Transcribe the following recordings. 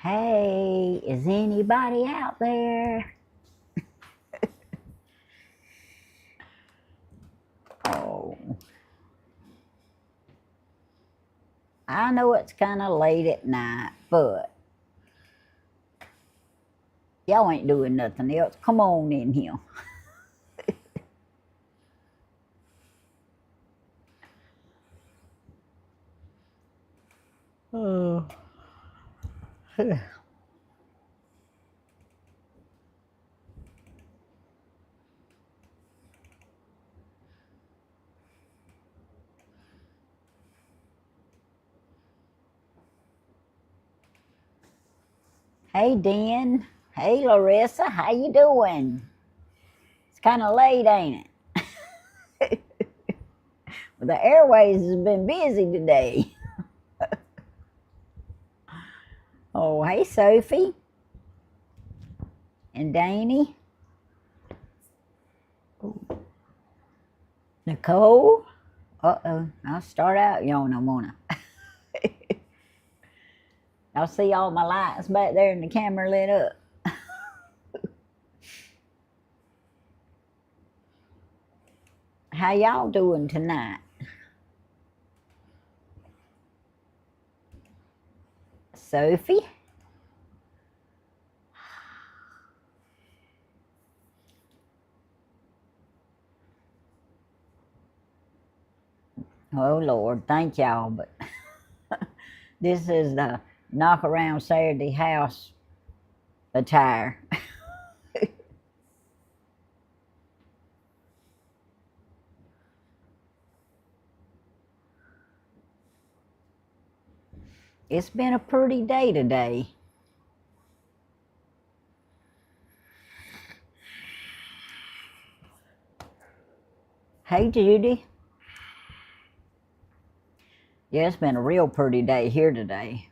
Hey, is anybody out there? Oh, I know it's kind of late at night, but y'all ain't doing nothing else. Come on in here. Oh. Hey, Den. Hey, Larissa. How you doing? It's kind of late, ain't it? Well, the airways has been busy today. Oh, hey, Sophie. And Danny. Nicole. Uh-oh. I'll start out yawning, won't I? I'll see all my lights back there and the camera lit up. How y'all doing tonight? Sophie? Oh Lord, thank y'all, but this is the knock around Saturday house attire. It's been a pretty day today. Hey Judy. Yeah, it's been a real pretty day here today.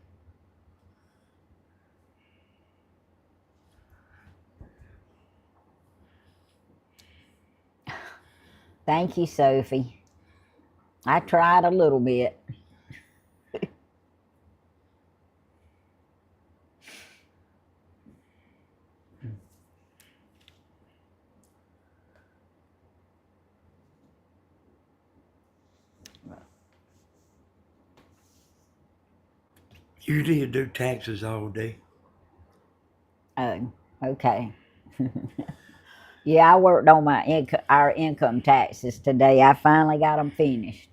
Thank you, Sophie. I tried a little bit. Usually you do taxes all day. Oh, okay. Yeah, I worked on our income taxes today. I finally got them finished.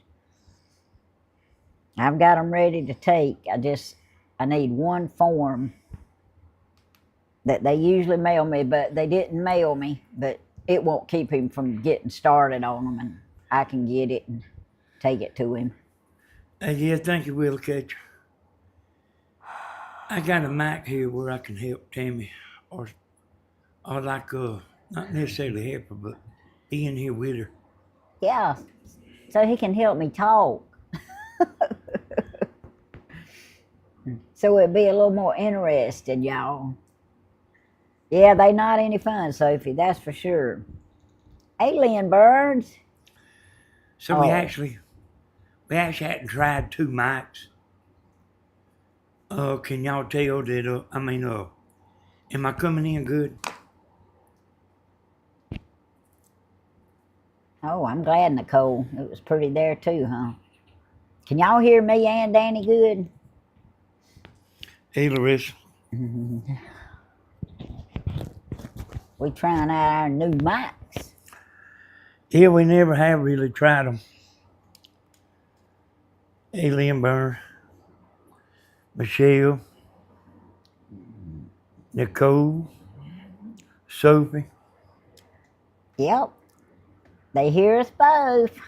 I've got them ready to take. I need one form that they usually mail me, but they didn't mail me. But it won't keep him from getting started on them, and I can get it and take it to him. Yeah, thank you, Will Catcher. I got a mic here where I can help Tammy, or like not necessarily help her, but be in here with her. Yeah, so he can help me talk. So it'd be a little more interested, y'all. Yeah, they not any fun, Sophie, that's for sure. Alien birds. So we actually hadn't tried two mics. Can y'all tell that? Am I coming in good? Oh, I'm glad, Nicole. It was pretty there too, huh? Can y'all hear me and Danny good? Hey, Larissa. We trying out our new mics. Yeah, we never have really tried them. Alien Burn, Michelle, Nicole, Sophie. Yep. They hear us both.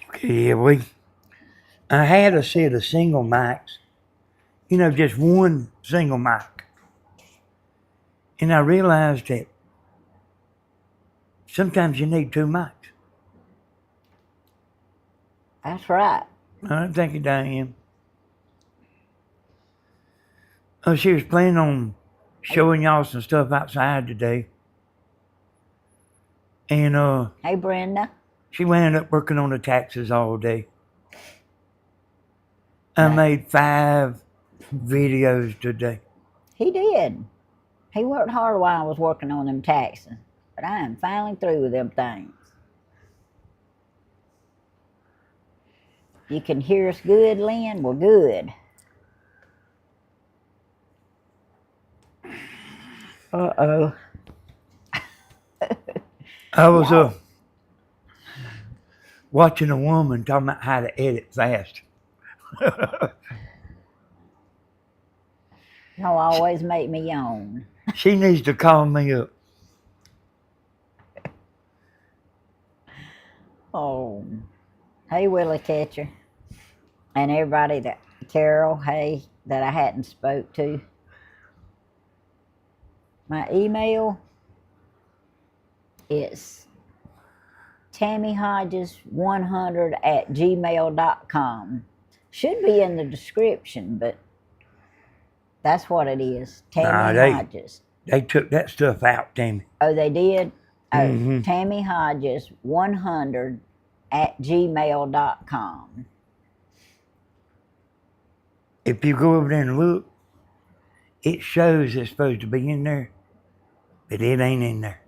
Okay, I had a set of single mics, just one single mic. And I realized that sometimes you need two mics. That's right. Thank you, Diane. Oh, she was planning on showing y'all some stuff outside today. And Hey, Brenda. she wound up working on the taxes all day. I made 5 videos today. He did. He worked hard while I was working on them taxes. But I am finally through with them things. You can hear us good, Lynn? We're good. Uh-oh. I was watching a woman talking about how to edit fast. Y'all always make me yawn. She needs to call me up. Oh. Hey, Willie Catcher. And everybody that, Carol, hey, that I hadn't spoke to. My email is tammyhodges100@gmail.com. Should be in the description, but that's what it is. Tammy Hodges. They took that stuff out, Tammy. Oh, they did? Oh, Mhm. tammyhodges100@gmail.com. If you go over there and look, it shows it's supposed to be in there, but it ain't in there.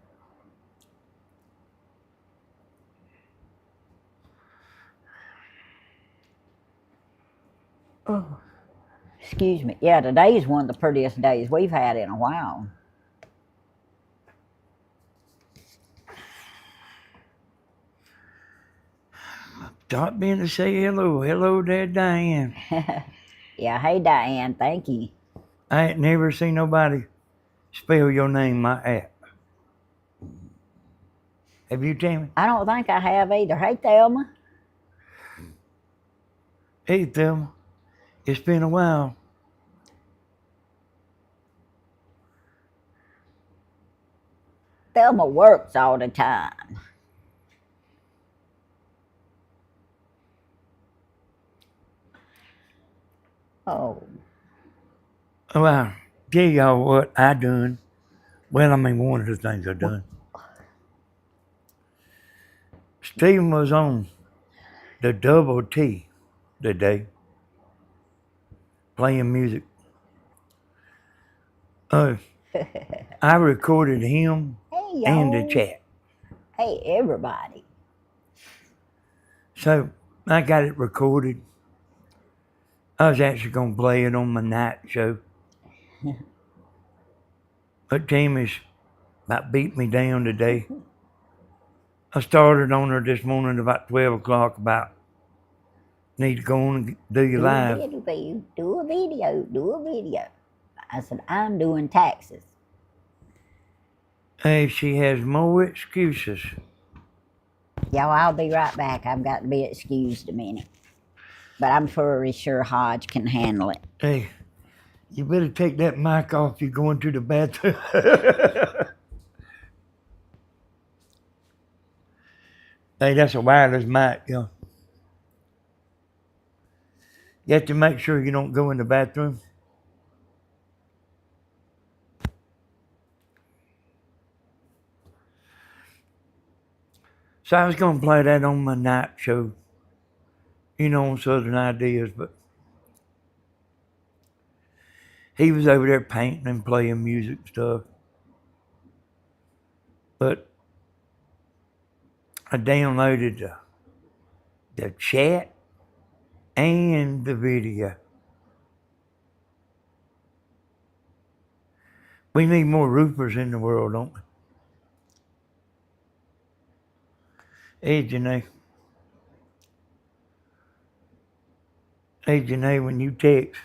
Oh. Excuse me. Yeah, today's one of the prettiest days we've had in a while. Stop in to say hello. Hello there, Diane. Yeah, hey, Diane. Thank you. I ain't never seen nobody spell your name like that. Have you, Tammy? I don't think I have either. Hey, Thelma. Hey, Thelma. It's been a while. Thelma works all the time. Oh. Well, I'll tell y'all what I done. Well, I mean, one of the things I done. Stephen was on the double T today, playing music. I recorded him Hey, and the y'all. chat. Hey, everybody. So I got it recorded. I was actually going to play it on my night show. But Tammy's about beat me down today. I started on her this morning about 12 o'clock about need to go on and do your live. Do a video. I said, I'm doing taxes. Hey, she has more excuses. Y'all, I'll be right back. I've got to be excused a minute. But I'm pretty sure Hodge can handle it. Hey, you better take that mic off. You're going to the bathroom. Hey, that's a wireless mic, yo. You have to make sure you don't go in the bathroom. So I was going to play that on my night show, on Southern Ideas, but he was over there painting and playing music stuff. But I downloaded the chat and the video. We need more roofers in the world, don't we? Hey, Janae. Hey, Janae, when you text,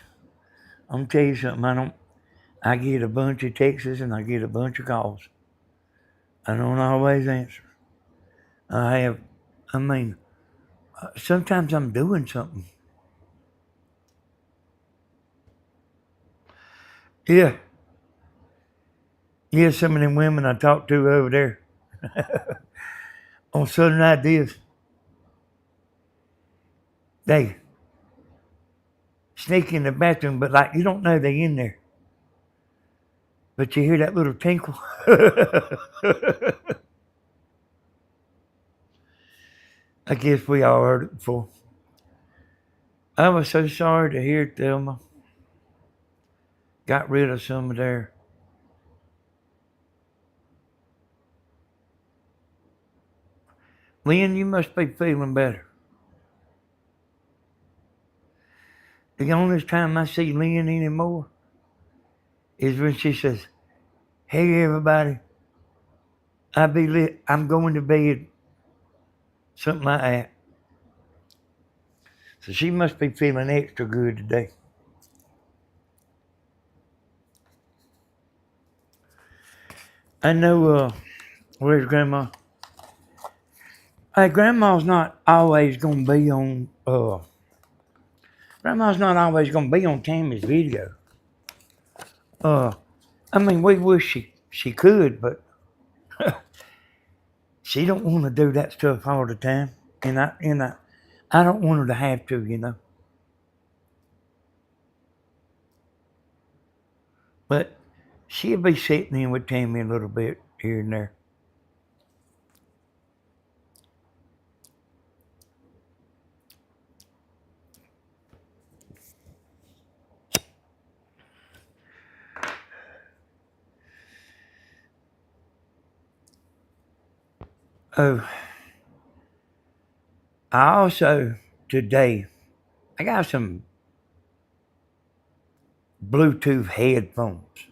I'm gonna tell you something. I get a bunch of texts and I get a bunch of calls. I don't always answer. Sometimes I'm doing something. Yeah. Yeah, some of them women I talked to over there on Southern Ideas, they sneak in the bathroom, but like you don't know they in there. But you hear that little tinkle. I guess we all heard it before. I was so sorry to hear it, Thelma. got rid of some of their. Lynn, you must be feeling better. The only time I see Lynn anymore is when she says, "Hey everybody, I'm going to bed," something like that. So she must be feeling extra good today. I know. Where's Grandma? Hey, Grandma's not always gonna be on. Grandma's not always gonna be on Tammy's video. I mean, we wish she could, but she don't want to do that stuff all the time, and I don't want her to have to, you know. But she'll be sitting in with Tammy a little bit here and there. Oh, I also today I got some Bluetooth headphones.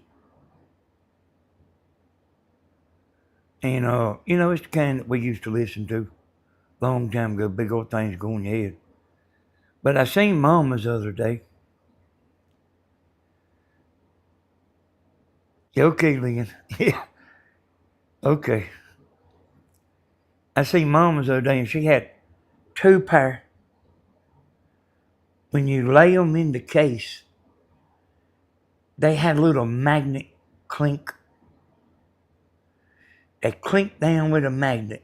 And it's the kind that we used to listen to a long time ago, big old things go in your head. But I seen Mama's the other day. Yeah, okay, Lynn. Yeah. Okay. I seen Mama's the other day and she had two pair. When you lay them in the case, they had a little magnet clink. They clink down with a magnet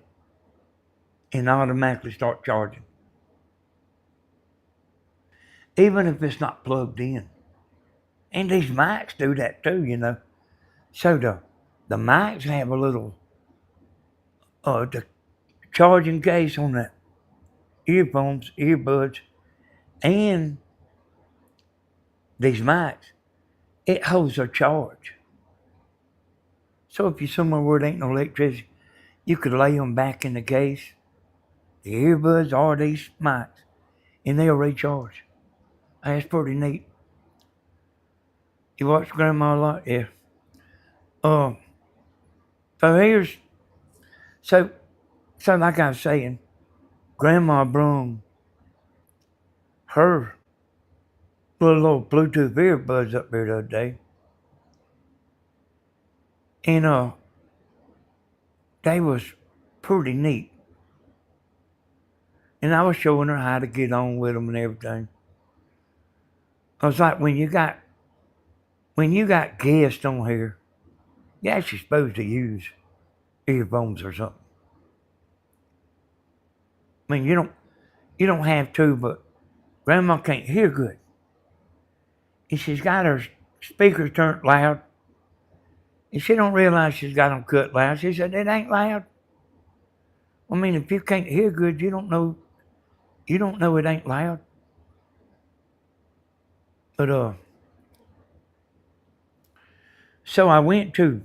and automatically start charging. Even if it's not plugged in. And these mics do that too, you know. So the mics have a little the charging case on the earbuds, and these mics, it holds a charge. So if you're somewhere where there ain't no electricity, you could lay them back in the case, the earbuds or these mics, and they'll recharge. That's pretty neat. You watch Grandma a lot? Yeah. So here's, so like I was saying, Grandma brung her little old Bluetooth earbuds up there the other day. And they was pretty neat. And I was showing her how to get on with them and everything. I was like, when you got guests on here, you're actually supposed to use earphones or something. I mean, you don't have to, but Grandma can't hear good. And she's got her speakers turned loud. And she don't realize she's got them cut loud. She said, it ain't loud. I mean, if you can't hear good, you don't know it ain't loud. But so I went to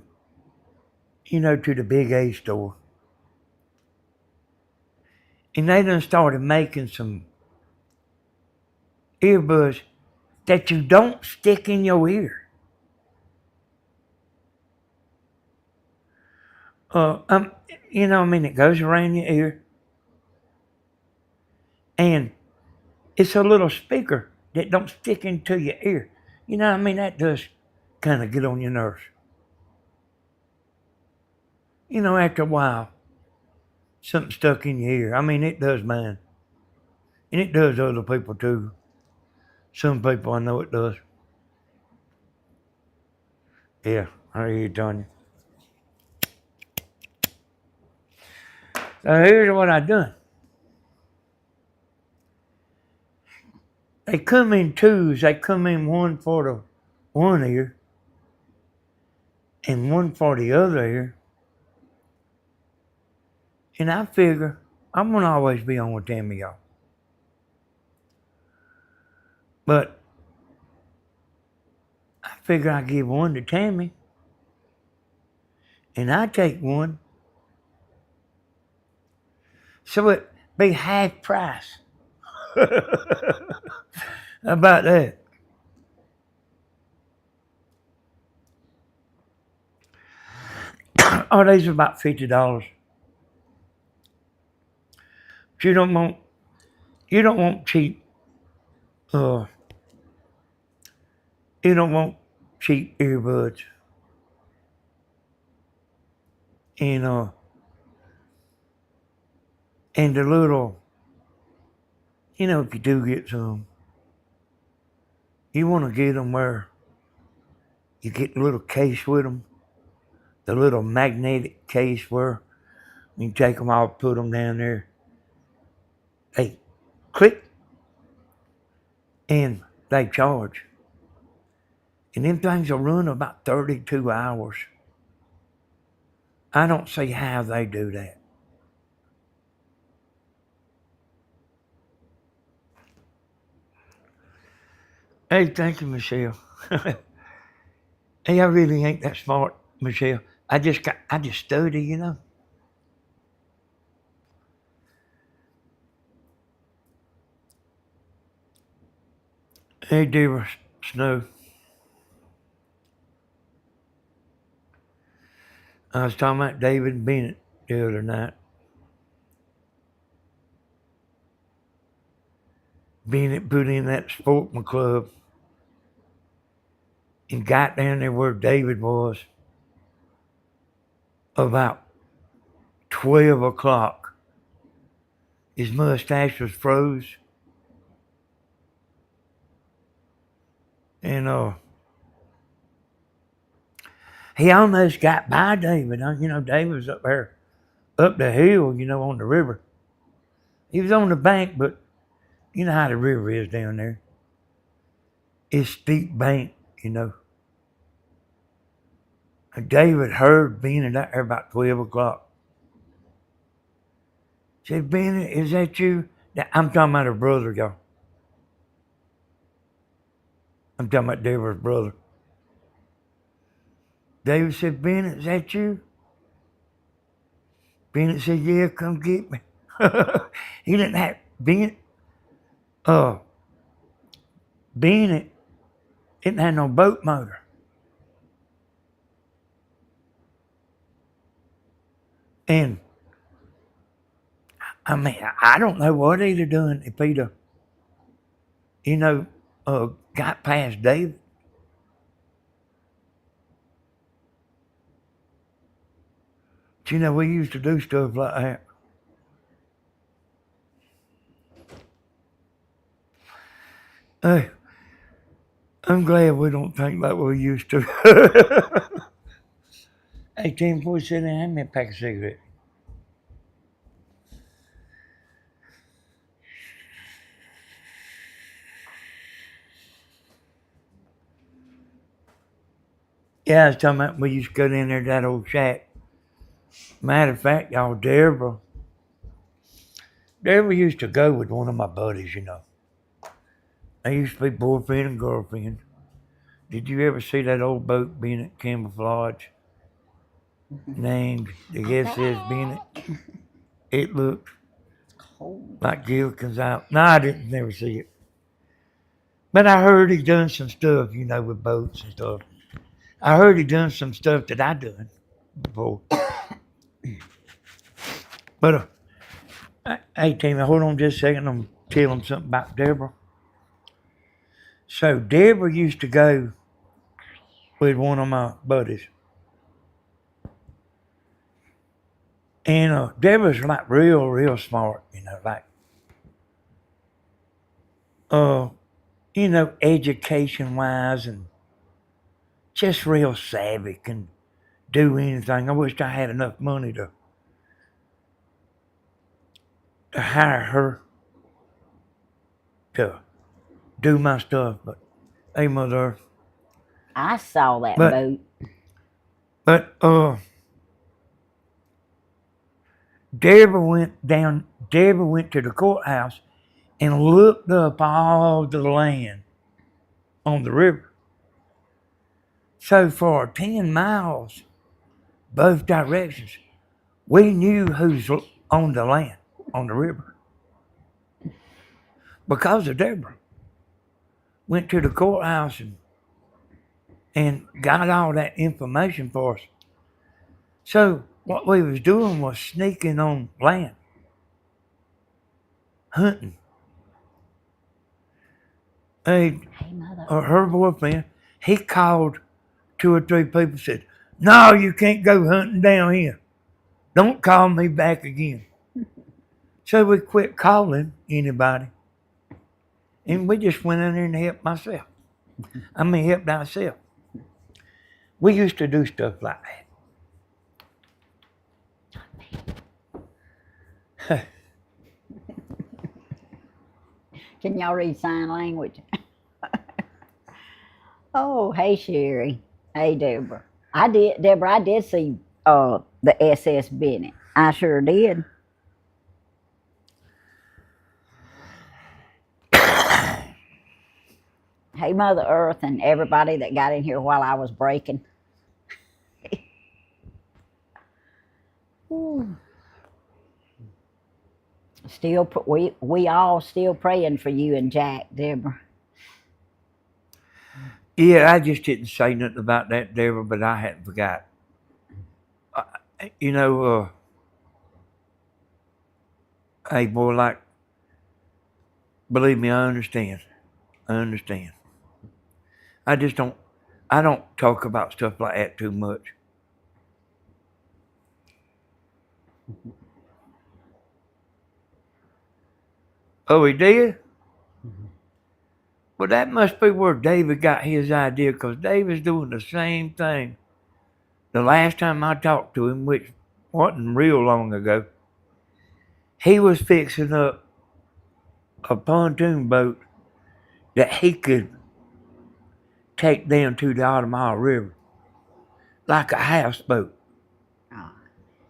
the Big A store. And they done started making some earbuds that you don't stick in your ear. It goes around your ear. And it's a little speaker that don't stick into your ear. That does kind of get on your nerves. After a while, something stuck in your ear. It does mine. And it does other people too. Some people I know it does. Yeah, I hear you, Tanya. So here's what I done. They come in twos. They come in one for the one ear and one for the other ear. And I figure I'm going to always be on with Tammy, y'all. But I Figure I give one to Tammy, and I take one, so it be half price. How about that? Oh, these are about $50. But you don't want cheap. Uh, you don't want cheap earbuds. And and the little, if you do get some, you want to get them where you get the little case with them, the little magnetic case where you take them out, put them down there. They click and they charge. And them things will run about 32 hours. I don't see how they do that. Hey, thank you, Michelle. Hey, I really ain't that smart, Michelle. I just study. Hey, dear Snow. I was talking about David Bennett the other night. Bennett put in that sportsman club and got down there where David was about 12 o'clock. His mustache was froze. And he almost got by David. David was up there, up the hill, on the river. He was on the bank, but you know how the river is down there. It's steep bank. And David heard Bennett out there about 12 o'clock. Said, Bennett, is that you? Now, I'm talking about her brother, y'all. I'm talking about David's brother. David said, Bennett, is that you? Bennett said, yeah, come get me. He didn't have, Bennett didn't have no boat motor. And, I mean, I don't know what he'd have done if he'd have, got past David. But, we used to do stuff like that. Hey, I'm glad we don't think like we used to. Hey, Tim, before you sit down, hand me a pack of cigarettes. Yeah, I was talking about we used to go down there to that old shack. Matter of fact, y'all, Deborah used to go with one of my buddies. They used to be boyfriend and girlfriend. Did you ever see that old boat being at camouflage? Named, I guess says Bennett. It looked like Gilligan's out. No, I didn't never see it. But I heard he done some stuff, with boats and stuff. I heard he done some stuff that I done before. But hey, Tammy, hold on just a second. I'm telling something about Deborah. So Deborah used to go with one of my buddies. And Deborah's like real, real smart, education wise and just real savvy, can do anything. I wished I had enough money to hire her to do my stuff, but hey, mother. I saw that boat. But Deborah went to the courthouse and looked up all the land on the river. So for 10 miles, both directions, we knew who's on the land, on the river. Because of Deborah. Went to the courthouse and got all that information for us. So what we was doing was sneaking on land, hunting. Hey, Mother. Her boyfriend, he called 2 or 3 people, said, "No, you can't go hunting down here. Don't call me back again." So we quit calling anybody, and we just went in there and helped helped ourselves. We used to do stuff like that. Can y'all read sign language? Oh, hey Sherry. Hey Deborah. Deborah, I did see the SS Bennett. I sure did. Hey Mother Earth and everybody that got in here while I was breaking. Still, we all still praying for you and Jack, Deborah. Yeah, I just didn't say nothing about that, Deborah, but I hadn't forgot. You know, hey boy, like, believe me, I understand. I understand. I just don't. I don't talk about stuff like that too much. Oh, he did? Well, that must be where David got his idea, because David's doing the same thing. The last time I talked to him, which wasn't real long ago, he was fixing up a pontoon boat that he could take down to the Ottawa River, like a houseboat. Oh.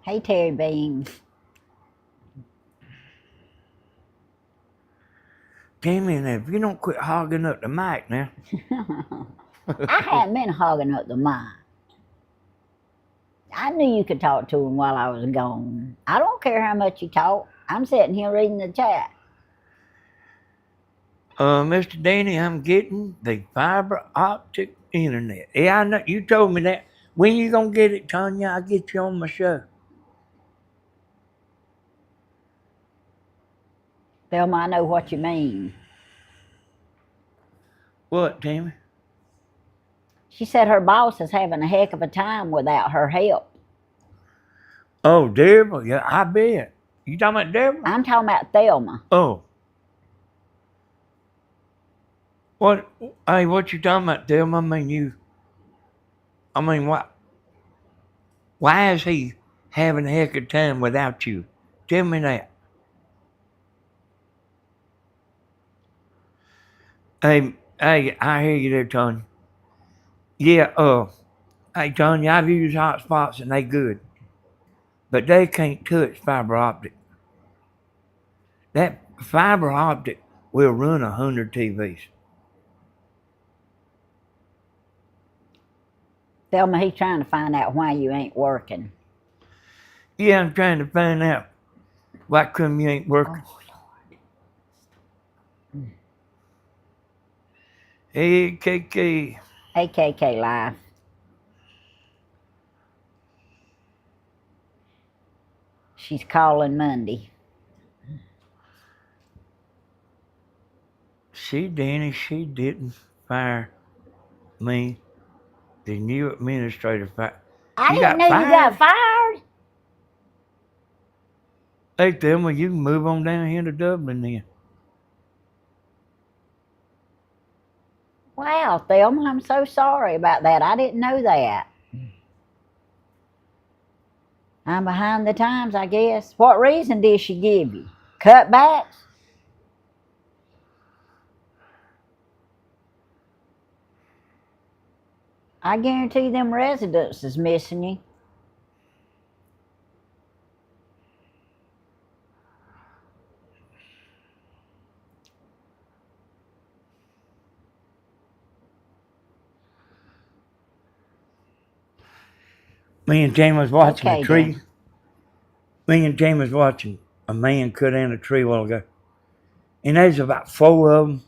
Hey Terry Beans. Tammy, now, if you don't quit hogging up the mic now. I hadn't been hogging up the mic. I knew you could talk to him while I was gone. I don't care how much you talk. I'm sitting here reading the chat. Mr. Danny, I'm getting the fiber optic internet. Yeah, I know. You told me that. When you gonna get it, Tanya? I'll get you on my show. Thelma, I know what you mean. What, Tammy? She said her boss is having a heck of a time without her help. Oh, Deborah? Yeah, I bet. You talking about Deborah? I'm talking about Thelma. Oh. What? Hey, what you talking about, Thelma? I mean, what? Why is he having a heck of a time without you? Tell me that. Hey, I hear you there, Tanya. Yeah, hey, Tanya, I've used hotspots and they good. But they can't touch fiber optic. That fiber optic will run 100 TVs. Thelma, he's trying to find out why you ain't working. Yeah, I'm trying to find out why come you ain't working. Oh, Lord. Hey, KK. Hey, KK Life. She's calling Monday. See, Danny, she didn't fire me. The new administrator fired. I You didn't got know fired? you got fired. Hey, Thelma, you can move on down here to Dublin then. Wow, Thelma, I'm so sorry about that. I didn't know that. I'm behind the times, I guess. What reason did she give you? Cutbacks? I guarantee them residents is missing you. Me and Tammy was watching Okay, a tree. then. Me and Tammy was watching a man cut down a tree a while ago. And there was about 4 of them.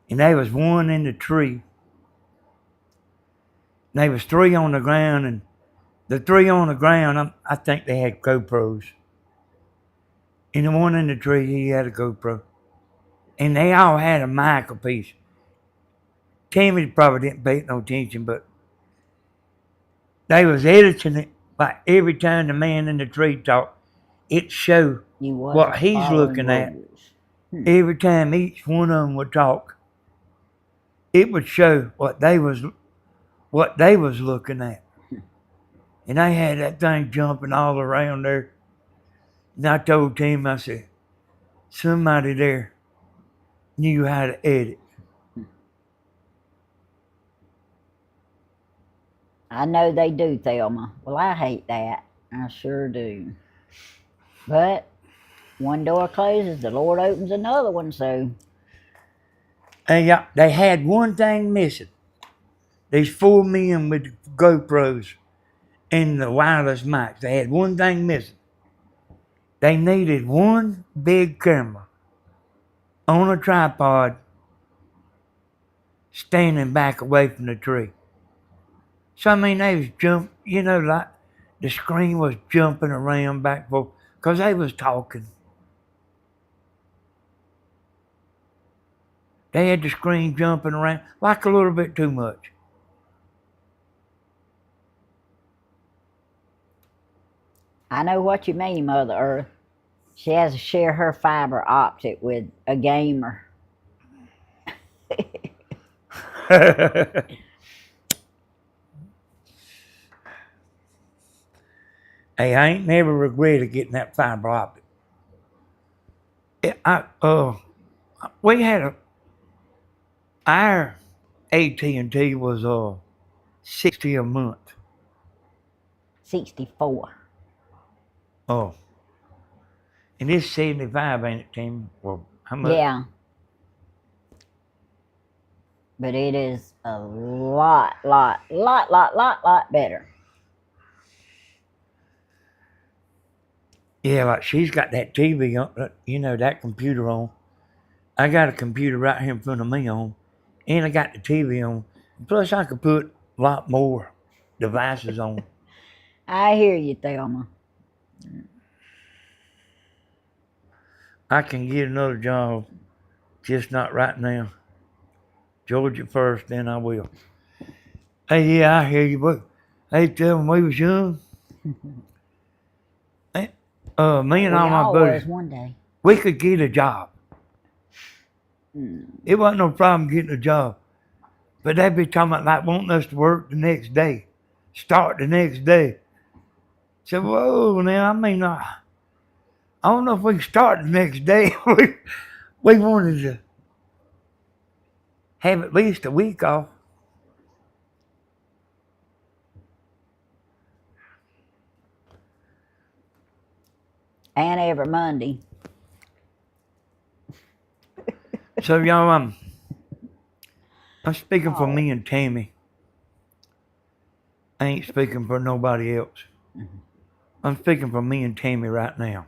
And there was one in the tree. And there was 3 on the ground. And the 3 on the ground, I think they had GoPros. And the one in the tree, he had a GoPro. And they all had a mic apiece. Tammy probably didn't pay no attention, but they was editing it. Like every time the man in the tree talked, it showed You what wasn't he's following looking at. rules. Every time each one of them would talk, it would show what they was looking at. And they had that thing jumping all around there. And I told Tim, I said, somebody there knew how to edit. I know they do, Thelma. Well, I hate that. I sure do. But one door closes, the Lord opens another one, so. And they had one thing missing. These 4 men with GoPros and the wireless mics. They had one thing missing. They needed one big camera on a tripod standing back away from the tree. So, I mean, they was like the screen was jumping around back and forth because they was talking. They had the screen jumping around like a little bit too much. I know what you mean, Mother Earth. She has to share her fiber optic with a gamer. Hey, I ain't never regretted getting that fiber optic. We had our AT&T was $60 a month. 64. Oh, and it's 75, ain't it, Tim? Well, how much? Yeah. But it is a lot better. Yeah, like she's got that TV on, that computer on. I got a computer right here in front of me on, and I got the TV on. Plus, I could put a lot more devices on. I hear you, Thelma. I can get another job, just not right now. Georgia first, then I will. Hey, yeah, I hear you, but hey, tell when we was young, me and all my buddies, one day. we could get a job. It wasn't no problem getting a job. But they'd be talking about like wanting us to work the next day, start the next day. So, whoa, now, I mean, I don't know if we can start the next day. we wanted to have at least a week off. And every Monday. So, y'all, I'm speaking for me and Tammy. I ain't speaking for nobody else. I'm speaking for me and Tammy right now.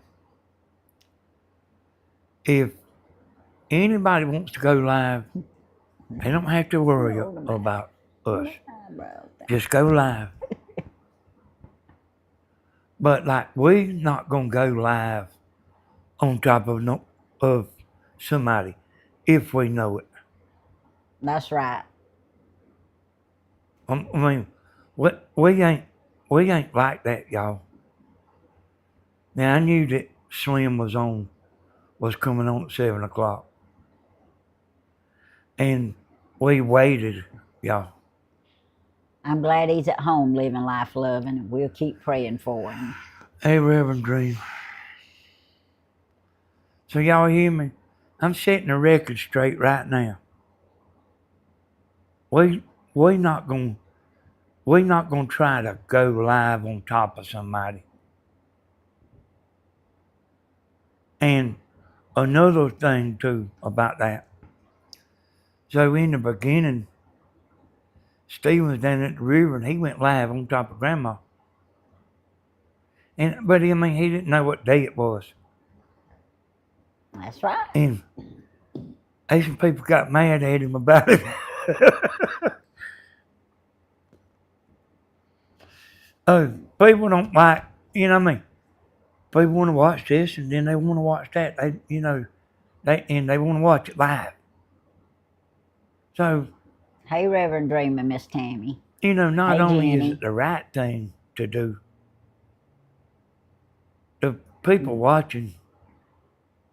If anybody wants to go live, they don't have to worry about us. Just go live. But like we're not gonna go live on top of somebody if we know it. That's right. I mean, we ain't like that, y'all. Now I knew that Slim was coming on at 7:00, and we waited, y'all. I'm glad he's at home living life loving, and we'll keep praying for him. Hey, Reverend Dream. So y'all hear me? I'm setting the record straight right now. We not gonna try to go live on top of somebody. And another thing too about that. So in the beginning, Steve was down at the river and he went live on top of Grandma. But I mean, he didn't know what day it was. That's right. And Asian people got mad at him about it. People don't like, you know what I mean? People want to watch this and then they want to watch that. They want to watch it live. So, Hey, Reverend Dreamer, Miss Tammy. Not Hey, only Jenny. is it the right thing to do, the people watching,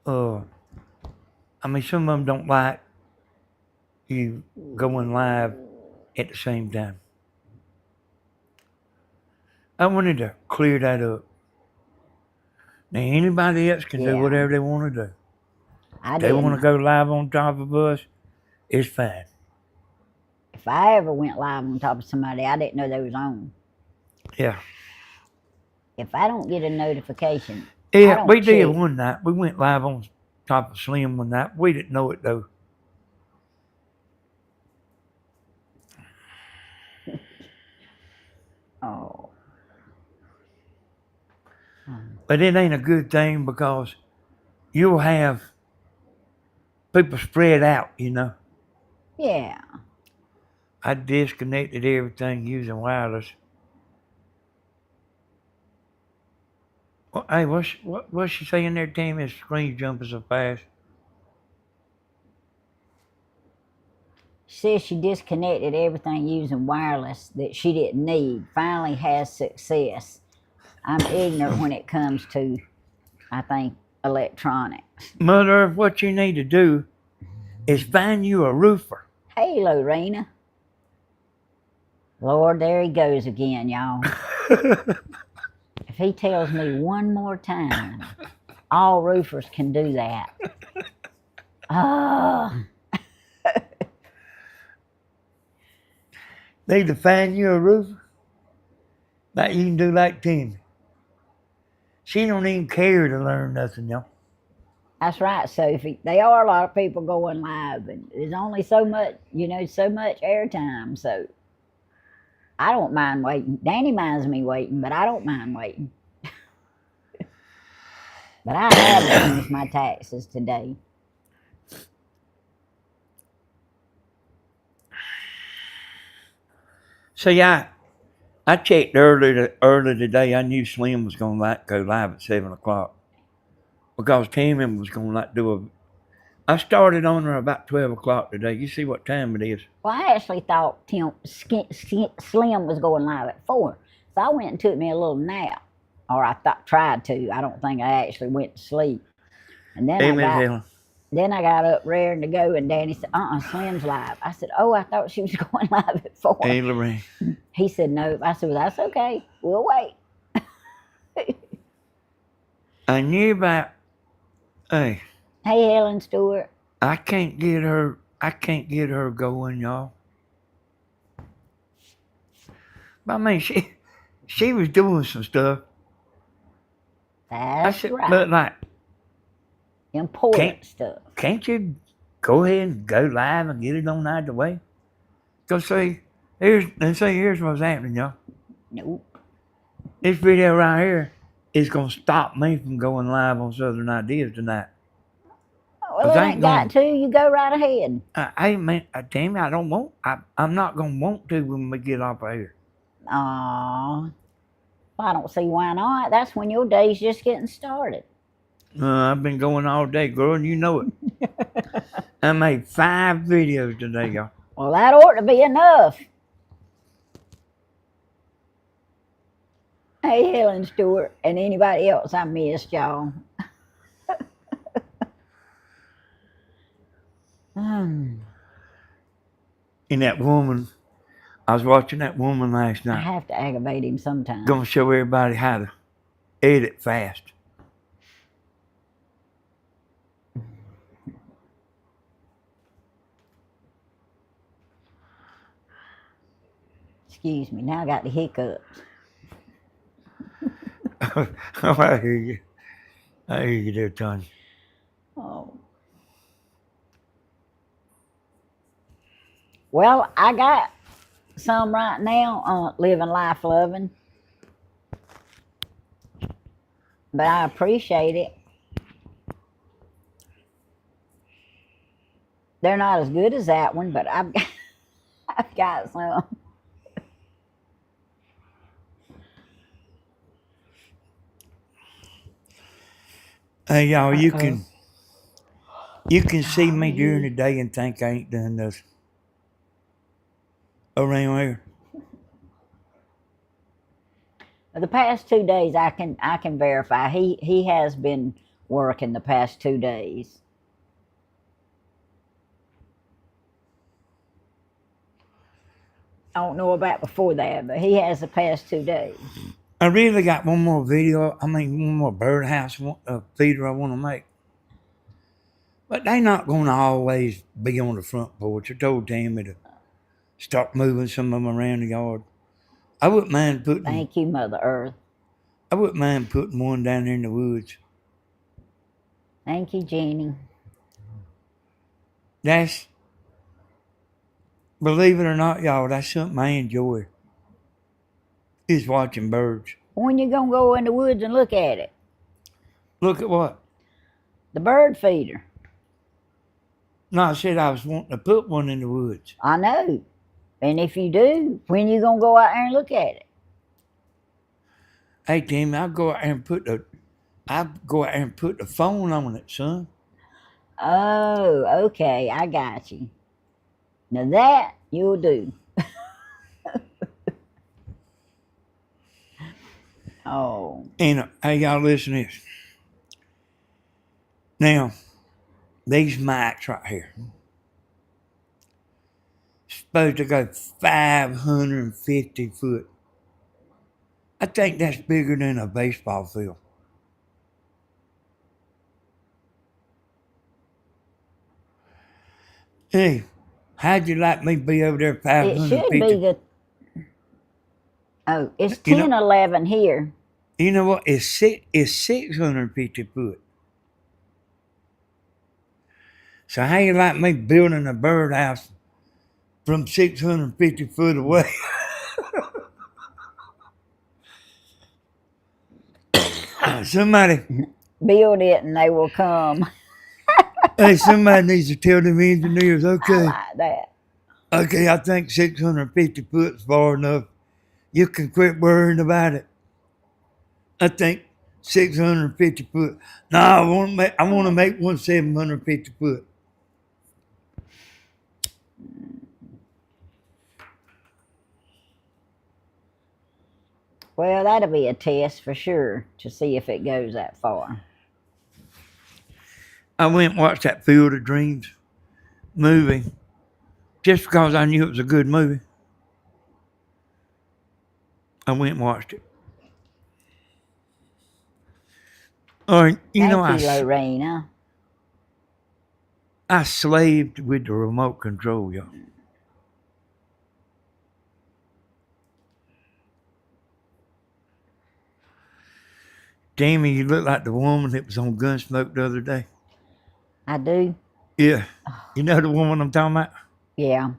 some of them don't like you going live at the same time. I wanted to clear that up. Now, anybody else can do whatever they want to do. They want to go live on top of us, it's fine. If I ever went live on top of somebody, I didn't know they was on. Yeah. If I don't get a notification, yeah, we did one night. We went live on top of Slim one night. We didn't know it though. Oh. But it ain't a good thing because you'll have people spread out, Yeah. I disconnected everything using wireless. Well, hey, what's she saying there, Tammy? The screen jumping so fast. She says she disconnected everything using wireless that she didn't need. Finally has success. I'm ignorant when it comes to, I think, electronics. Mother, what you need to do is find you a roofer. Hey, Lorena. Lord, there he goes again, y'all. If he tells me one more time, all roofers can do that. Oh. Need to find you a roofer that you can do like Tammy. She don't even care to learn nothing, y'all. That's right, Sophie. There are a lot of people going live, and there's only so much, so much airtime. So I don't mind waiting. Danny minds me waiting, but I don't mind waiting. But I have finished my taxes today. So yeah, I checked early today. I knew Slim was going to go live at 7:00 because Tammy was going to do a. I started on her about 12:00 today. You see what time it is? Well, I actually thought Slim was going live at 4, so I went and took me a little nap, or I tried to. I don't think I actually went to sleep. And then I got up raring to go, and Danny said, Slim's live. I said, oh, I thought she was going live at 4. Hey, Lorraine. He said, no. I said, well, that's okay. We'll wait. I knew about, hey, Helen Stewart. I can't get her going, y'all. But I mean, she was doing some stuff. That's right. But like, important stuff. Can't you go ahead and go live and get it on out of the way? Because here's what's happening, y'all. Nope. This video right here is going to stop me from going live on Southern Ideas tonight. Well, it ain't got to. You go right ahead. Tammy, I don't want. I'm not going to want to when we get off of here. Aw. Well, I don't see why not. That's when your day's just getting started. I've been going all day, girl, and you know it. I made 5 videos today, y'all. Well, that ought to be enough. Hey, Helen Stewart, and anybody else I missed, y'all. And that woman, I was watching that woman last night. I have to aggravate him sometimes. Gonna show everybody how to edit fast. Excuse me, now I got the hiccups. Oh, I hear you. I hear you there, Tanya. Oh. Well, I got some right now, living life loving. But I appreciate it. They're not as good as that one, but I've got, I've got some. Hey y'all, you Uh-oh. can see me during the day and think I ain't done nothing around here. The past 2 days, I can verify he has been working the past 2 days. I don't know about before that, but he has the past 2 days. I really got one more one more birdhouse feeder I want to make. But they not going to always be on the front porch. I told Tammy to start moving some of them around the yard. I wouldn't mind putting. Thank you, Mother Earth. I wouldn't mind putting one down there in the woods. Thank you, Jenny. That's, believe it or not, y'all, that's something I enjoy. Is watching birds. When you gonna go in the woods and look at it? Look at what? The bird feeder. No, I said I was wanting to put one in the woods. I know. And if you do, when you gonna go out there and look at it? Hey, Timmy, I'll go out there and put the phone on it, son. Oh, okay, I got you. Now that you'll do. Oh. And hey, y'all, listen to this. Now, these mics right here, supposed to go 550 foot. I think that's bigger than a baseball field. Hey, how'd you like me to be over there It 550? should be the. Oh, it's 1011 here. You know what? It's 650 foot. So how you like me building a birdhouse from 650 foot away? Somebody Build it and they will come. Hey, somebody needs to tell them engineers, I okay, like that. okay, I think 650 foot's far enough. You can quit worrying about it. I think 650 foot. No, I want to make one 750 foot. Well, that'll be a test for sure to see if it goes that far. I went and watched that Field of Dreams movie just because I knew it was a good movie. I went and watched it. All right, Thank you, Lorena. I slaved with the remote control, y'all. Tammy, you look like the woman that was on Gunsmoke the other day. I do? Yeah. You know the woman I'm talking about? Yeah.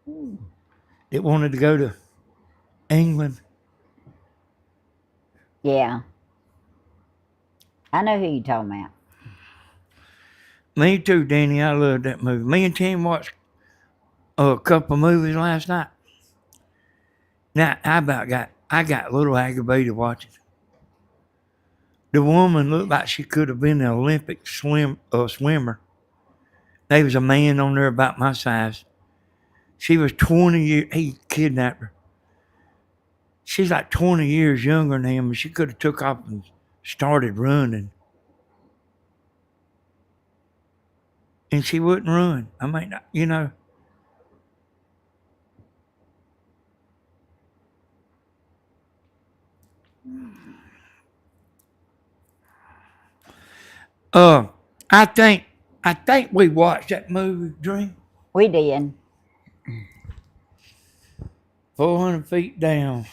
That wanted to go to England. Yeah. I know who you're talking about. Me too, Danny. I love that movie. Me and Tim watched a couple movies last night. Now, I got a little aggravated watching. The woman looked like she could have been an Olympic swimmer. There was a man on there about my size. She was 20 years, he kidnapped her. She's like 20 years younger than him, and she could have took off and started running. And she wouldn't run. I mean, I think we watched that movie, Dream. We did. 400 feet down.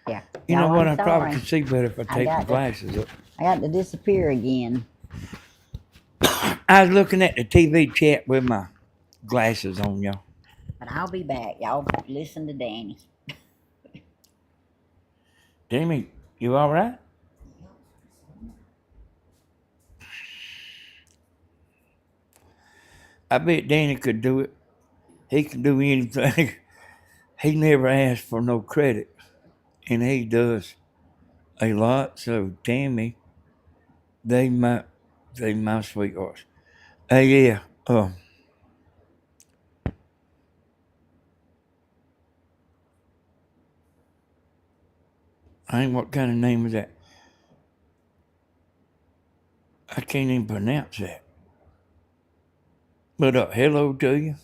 Yeah. You know what? I'm I probably sorry. could see better if I take my glasses up. I got to disappear again. I was looking at the TV chat with my glasses on, y'all. But I'll be back. Y'all listen to Danny. Tammy, you all right? I bet Danny could do it. He can do anything. He never asks for no credit, and he does a lot. So Tammy, they my sweethearts. Yeah. I ain't what kind of name is that? I can't even pronounce that. But hello to you.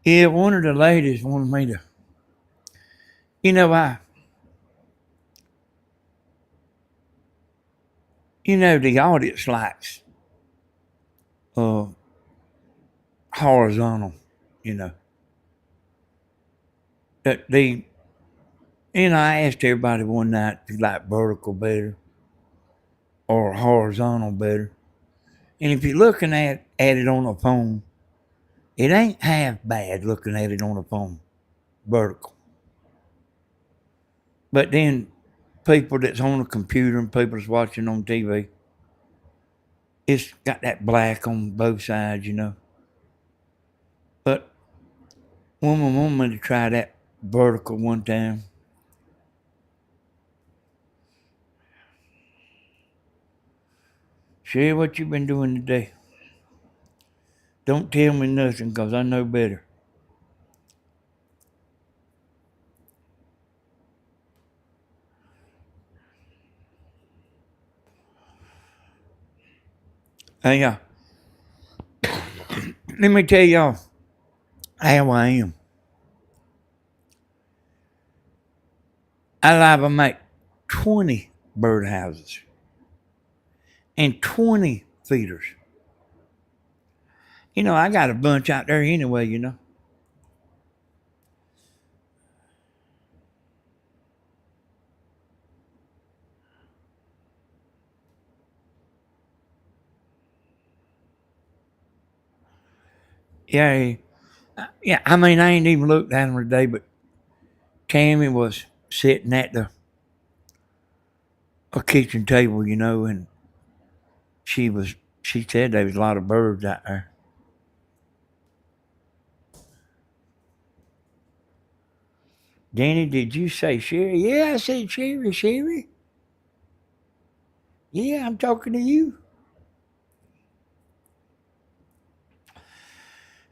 Yeah, one of the ladies wanted me to. You know, the audience likes uh horizontal. You know that they. I asked everybody one night if you like vertical better or horizontal better. And if you're looking at it on a phone, it ain't half bad looking at it on a phone, vertical. But then people that's on a computer and people that's watching on TV, it's got that black on both sides. But woman wanted me to try that vertical one time. Share what you been doing today. Don't tell me nothing because I know better. Hey, let me tell y'all how I am. I live to make 20 birdhouses and 20 feeders. I got a bunch out there anyway. Yeah, yeah. I mean, I ain't even looked at them today, but Tammy was sitting at a kitchen table, and she said there was a lot of birds out there. Danny, did you say Sherry? Yeah, I said Sherry, Sherry. Yeah, I'm talking to you.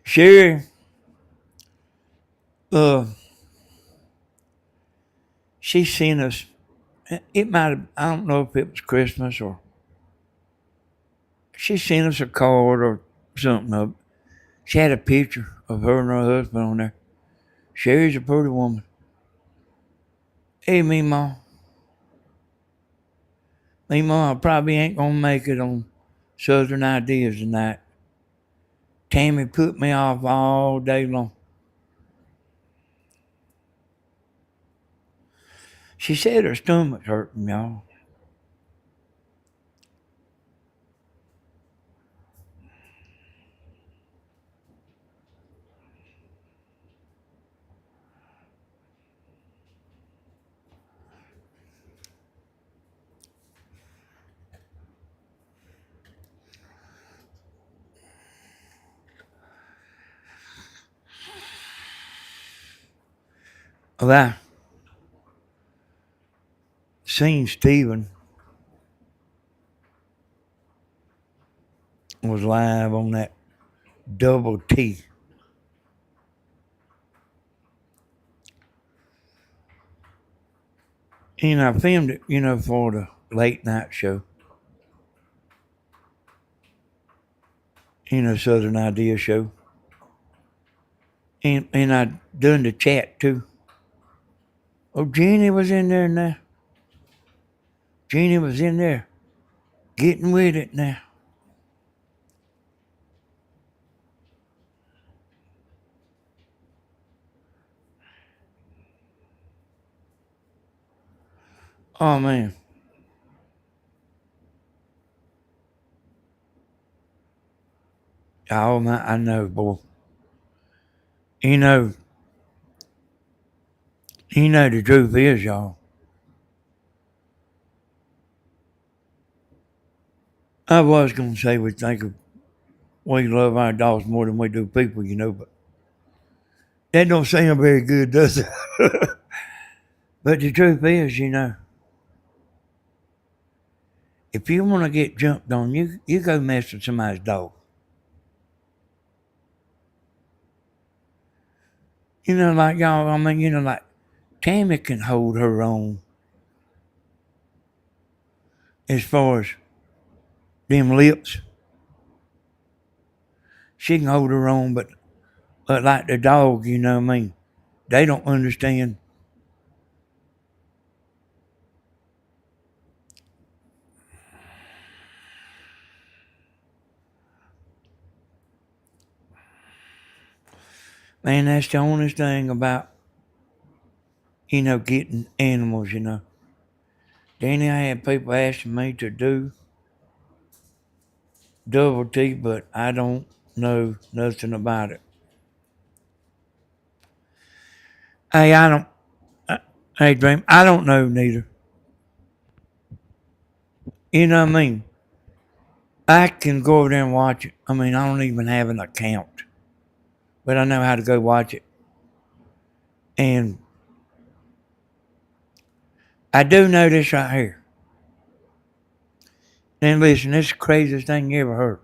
Sherry, uh, she sent us, it might have, I don't know if it was Christmas or she sent us a card or something of it. She had a picture of her and her husband on there. Sherry's a pretty woman. Hey, Meemaw. Meemaw, I probably ain't gonna make it on Southern Ideas tonight. Tammy put me off all day long. She said her stomach's hurting, y'all. Well, I seen Steven was live on that double T. And I filmed it, for the late night show. Southern Idea show. And I done the chat too. Oh, Jeannie was in there now. Jeannie was in there getting with it now. Oh, man. Oh, I know, boy. You know, the truth is, y'all. I was going to say we love our dogs more than we do people, but that don't sound very good, does it? But the truth is, if you want to get jumped on, you go mess with somebody's dog. Like y'all, like Tammy can hold her own as far as them lips. She can hold her own, but like the dog, they don't understand. Man, that's the only thing about, getting animals, Danny, I had people asking me to do double T, but I don't know nothing about it. Hey, hey, Dream, I don't know neither. You know what I mean? I can go over there and watch it. I don't even have an account, but I know how to go watch it. And I do know this right here. And listen, this is the craziest thing you ever heard.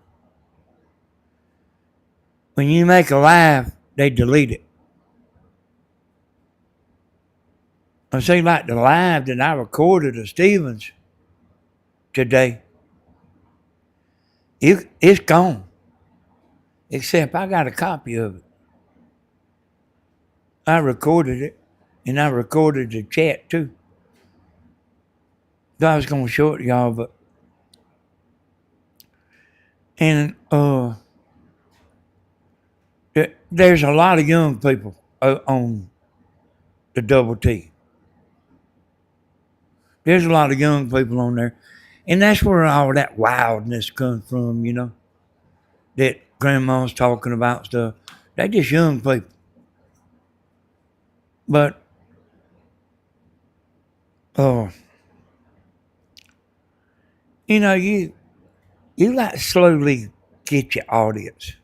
When you make a live, they delete it. I see, like the live that I recorded of Stevens today, it's gone. Except I got a copy of it. I recorded it, and I recorded the chat too. I was gonna show it to y'all, but and there's a lot of young people on the double T. There's a lot of young people on there, and that's where all that wildness comes from. That grandma's talking about stuff. They just young people, but uh, you like slowly get your audience.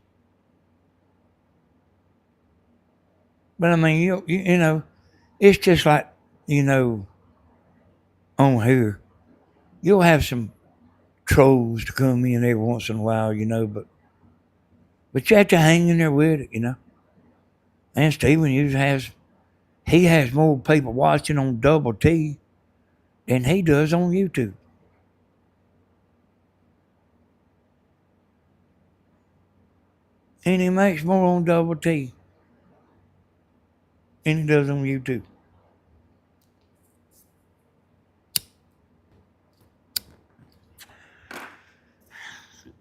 But it's just like, on here, you'll have some trolls to come in every once in a while, but you have to hang in there with it. And Steven he has more people watching on Double T than he does on YouTube. And he makes more on Double T than he does on YouTube.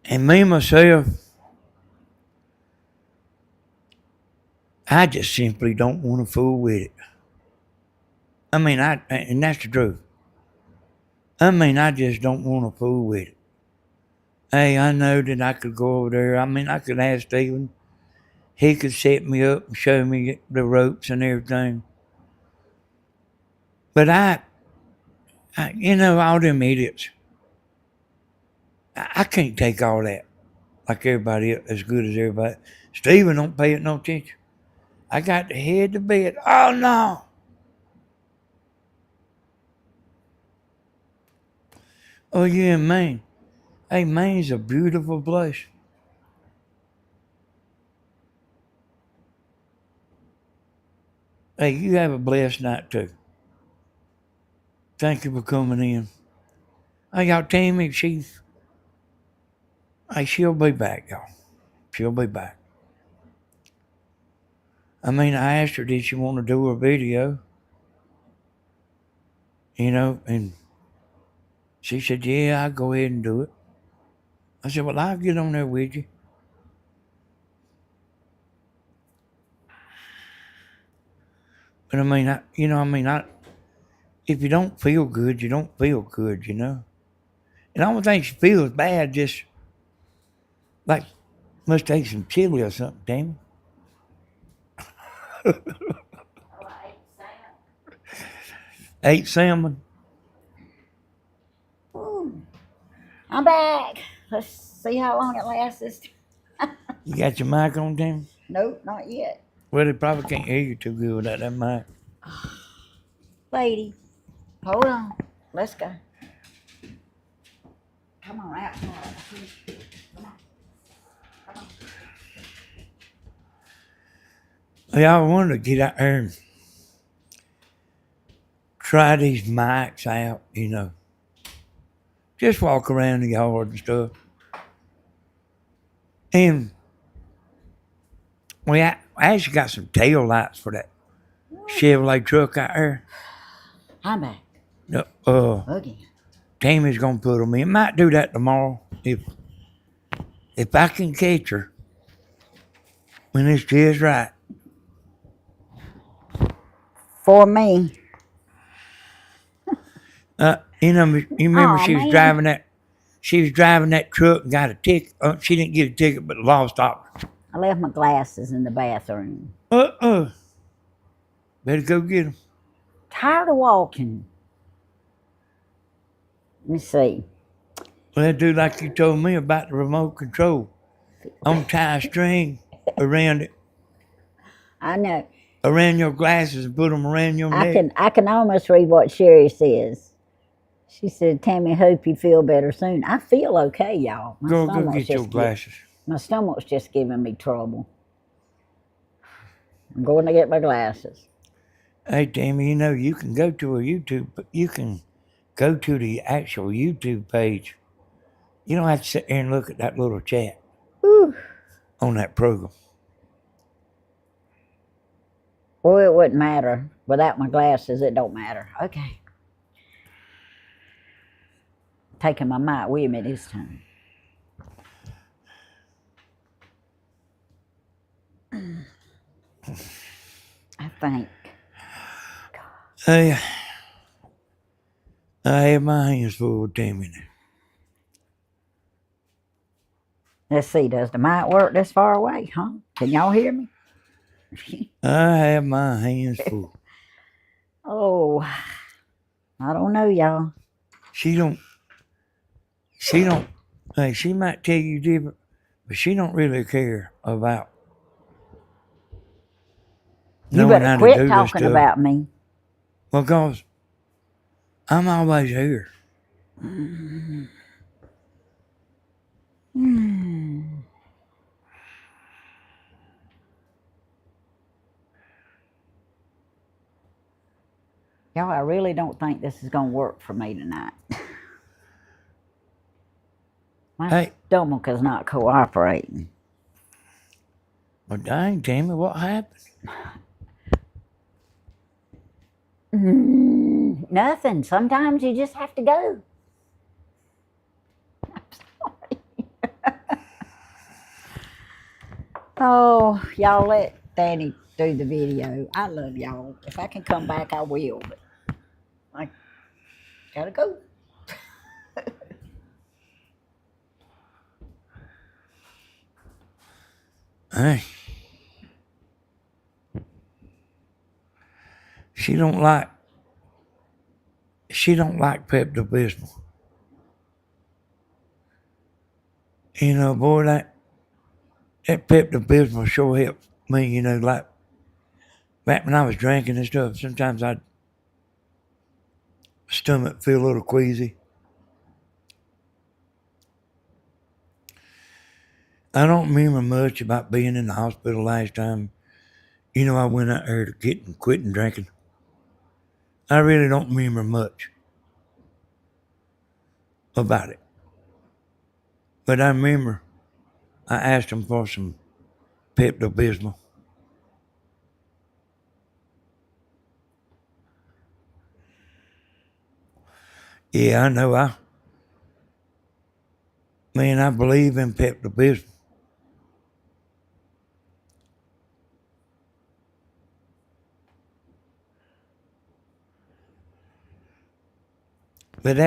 And me, myself, I just simply don't want to fool with it. And that's the truth. I just don't want to fool with it. Hey, I know that I could go over there. I could ask Steven. He could set me up and show me the ropes and everything. But all them idiots, I can't take all that like everybody else, as good as everybody. Steven don't pay it no attention. I got to head to bed. Oh, no. Oh, yeah, Maine. Hey, Maine's a beautiful place. Hey, you have a blessed night, too. Thank you for coming in. Hey, y'all, Tammy, she'll be back, y'all. She'll be back. I asked her, did she want to do a video? And she said, yeah, I'll go ahead and do it. I said, well, I'll get on there with you. But if you don't feel good, you don't feel good. And the only thing she feels bad, just like Must take some chili or something, Tammy. Ate salmon. Ooh. I'm back. Let's see how long it lasts this time. You got your mic on, Tammy? Nope, not yet. Well, they probably can't hear you too good without that mic. Lady, hold on. Let's go. Come on out. Come on. Yeah, I wanted to get out there and try these mics out, you know. Just walk around the yard and stuff. And I actually got some tail lights for that Chevrolet truck out there. I'm back. Again. Tammy's gonna put them in. Might do that tomorrow if I can catch her when it's just right. For me. You remember Aw, she was man. driving that. She was driving that truck and got a ticket. She didn't get a ticket, but the law stopped her. I left my glasses in the bathroom. Better go get them. Tired of walking. Let me see. Well, do like you told me about the remote control. I'm tie a string around it, I know. around your glasses, and put them around your neck. I can almost read what Sherry says. She said, Tammy, hope you feel better soon. I feel okay, y'all. Go get your glasses. My stomach's just giving me trouble. I'm going to get my glasses. Hey, Tammy, you know, you can go to the actual YouTube page. You don't have to sit there and look at that little chat on that program. Well, it wouldn't matter. Without my glasses, it don't matter. Okay. Taking my mic with me this time. I think. Hey, I have my hands full with Tammy now. Let's see, does the mic work this far away, huh? Can y'all hear me? I have my hands full. Oh, I don't know, y'all. She might tell you different, but she don't really care about You knowing how better to do quit this talking stuff. about me. Because I'm always here. Y'all, I really don't think this is going to work for me tonight. My stomach is not cooperating. Well, dang, Tammy, what happened? Nothing. Sometimes you just have to go. I'm sorry. Oh, y'all let Danny do the video. I love y'all. If I can come back, I will. But I gotta go. Hey. She don't like Pepto-Bismol. You know, boy, that Pepto-Bismol sure helped me, you know, like back when I was drinking and stuff, sometimes I'd stomach feel a little queasy. I don't remember much about being in the hospital last time. You know, I went out there to quitting drinking. I really don't remember much about it. But I remember I asked them for some Pepto-Bismol. Yeah, I know. I believe in Pepto-Bismol. But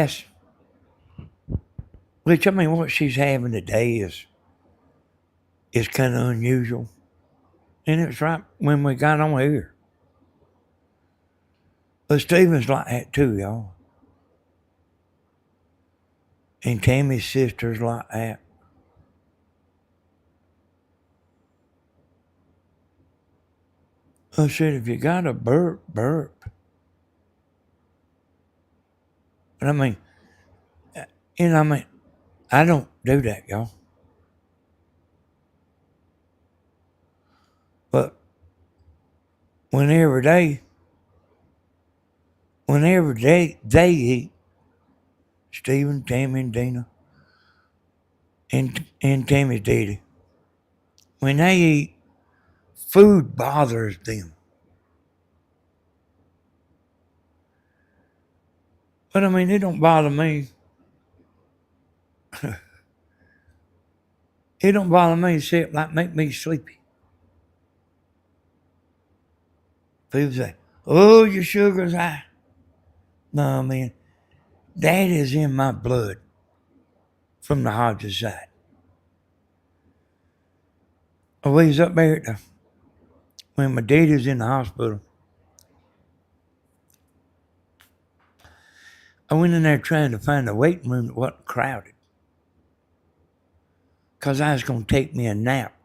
what she's having today is kind of unusual. And it's right when we got on here. But Stephen's like that too, y'all. And Tammy's sister's like that. I said, if you got a burp, burp. But I mean, I don't do that, y'all. But whenever they eat, Stephen, Tammy, and Dina, and Tammy's daddy, when they eat, food bothers them. But I mean, it don't bother me. It don't bother me except like make me sleepy. People say, oh, your sugar's high. No, man, that is in my blood from the Hajes side. I was up there when my daddy's in the hospital. I went in there trying to find a waiting room that wasn't crowded. Because I was going to take me a nap.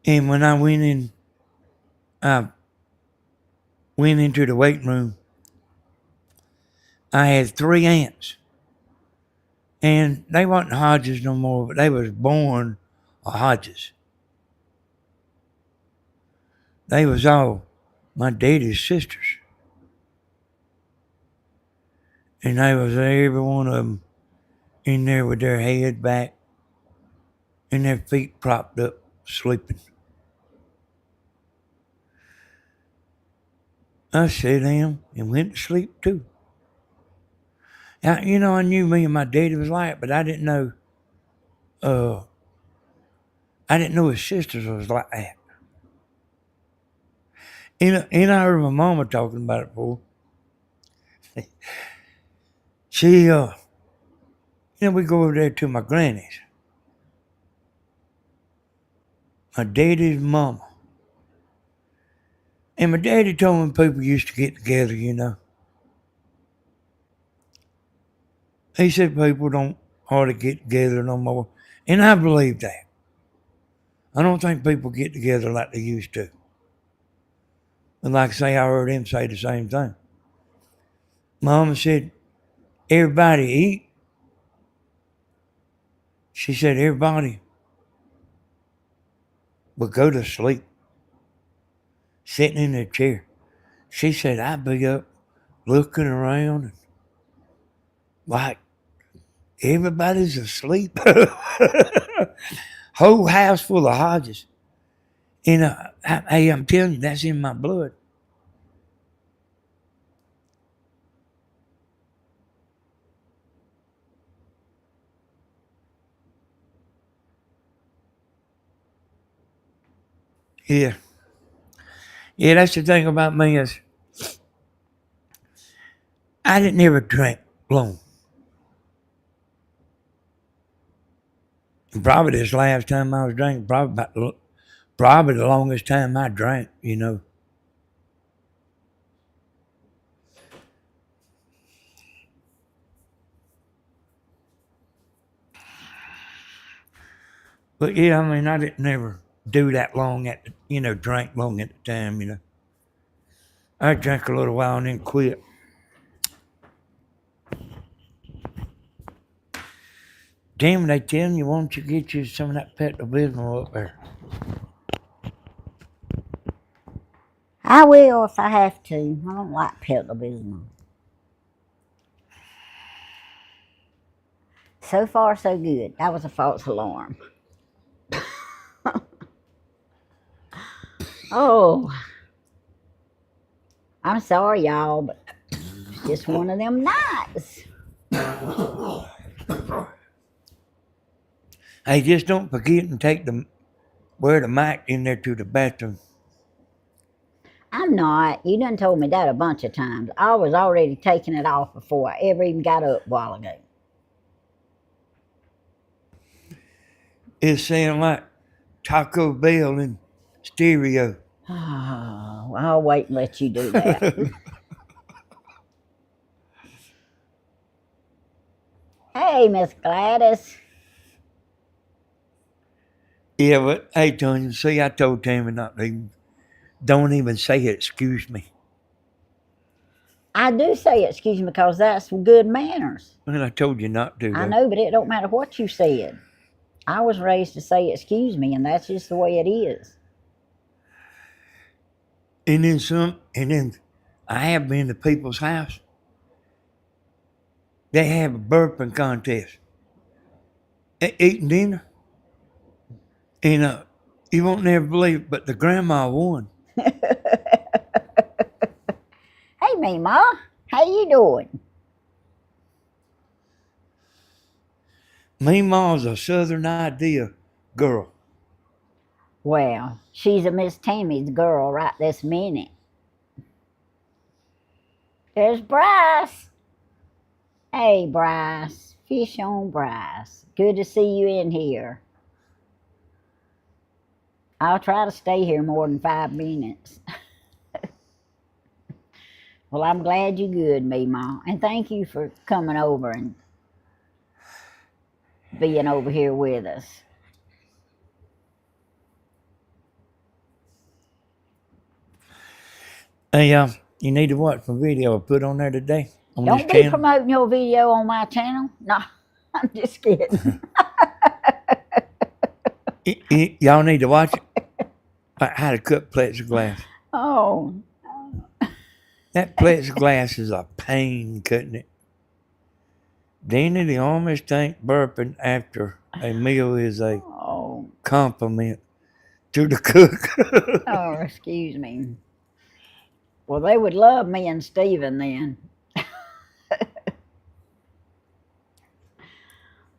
And when I went into the waiting room, I had 3 aunts. And they wasn't Hajes no more, but they was born a Hajes. They was all my daddy's sisters. And they was every one of them in there with their head back and their feet propped up, sleeping. I sat down and went to sleep too. Now, I knew me and my daddy was like, but I didn't know his sisters was like that. And I heard my mama talking about it before. She, we go over there to my granny's. My daddy's mama. And my daddy told me people used to get together, He said people don't hardly get together no more. And I believe that. I don't think people get together like they used to. And like I say, I heard him say the same thing. Mama said, everybody eat. She said, everybody would go to sleep, sitting in their chair. She said, I'd be up looking around and like everybody's asleep. Whole house full of Hajes. And I'm telling you, that's in my blood. Yeah. Yeah, that's the thing about me is I didn't ever drink long. And probably this last time I was drinking, probably the longest time I drank, But yeah, I mean, I didn't never do that long drink long at the time, I drank a little while and then quit. Damn, they telling you, why don't you get you some of that Pepto-Bismol up there? I will if I have to. I don't like Pepto-Bismol. So far, so good. That was a false alarm. Oh, I'm sorry, y'all, but it's just one of them nights. Hey, just don't forget and wear the mic in there to the bathroom. I'm not. You done told me that a bunch of times. I was already taking it off before I ever even got up a while ago. It sound like Taco Bell in stereo. Oh, I'll wait and let you do that. Hey, Miss Gladys. Yeah, but hey, Tony, see, I told Tammy not to don't even say it, excuse me. I do say excuse me because that's good manners. And I told you not to, though. I know, but it don't matter what you said. I was raised to say excuse me, and that's just the way it is. And then I have been to people's house. They have a burping contest. Eating dinner. And you won't never believe it, but the grandma won. Hey, Mima, how you doing? Meemaw's a Southern idea girl. Well, she's a Miss Tammy's girl right this minute. There's Bryce. Hey, Bryce. Fish on Bryce. Good to see you in here. I'll try to stay here more than 5 minutes. Well, I'm glad you're good, Mima. And thank you for coming over and being over here with us. Hey, you need to watch my video I put on there today on Don't this be channel. promoting your video on my channel. No, I'm just kidding. Y'all need to watch it. How to cut plexiglass. Oh, That plexiglass is a pain cutting it. Danny, the almost think burping after a meal is a oh, compliment to the cook. oh, excuse me. Well, they would love me and Steven then.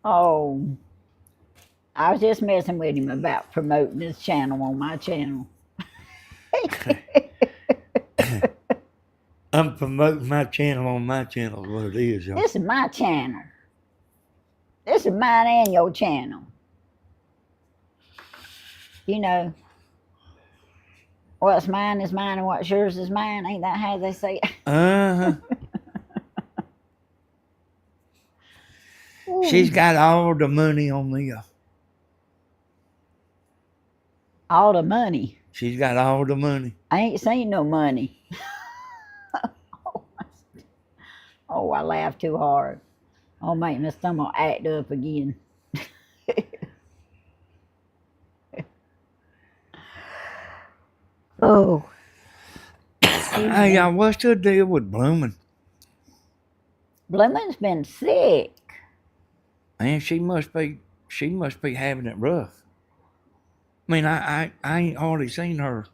Oh, I was just messing with him about promoting his channel on my channel. I'm promoting my channel on my channel, is what it is, y'all. This is my channel. This is mine and your channel. You know, what's mine is mine and what's yours is mine. Ain't that how they say it? Uh-huh. She's got all the money on me. All the money. She's got all the money. I ain't seen no money. Oh, I laughed too hard. Oh, make my stomach act up again. Oh. Hey, y'all, what's the deal with Bloomin'? Bloomin's been sick. Man, she must be having it rough. I mean, I ain't hardly seen her.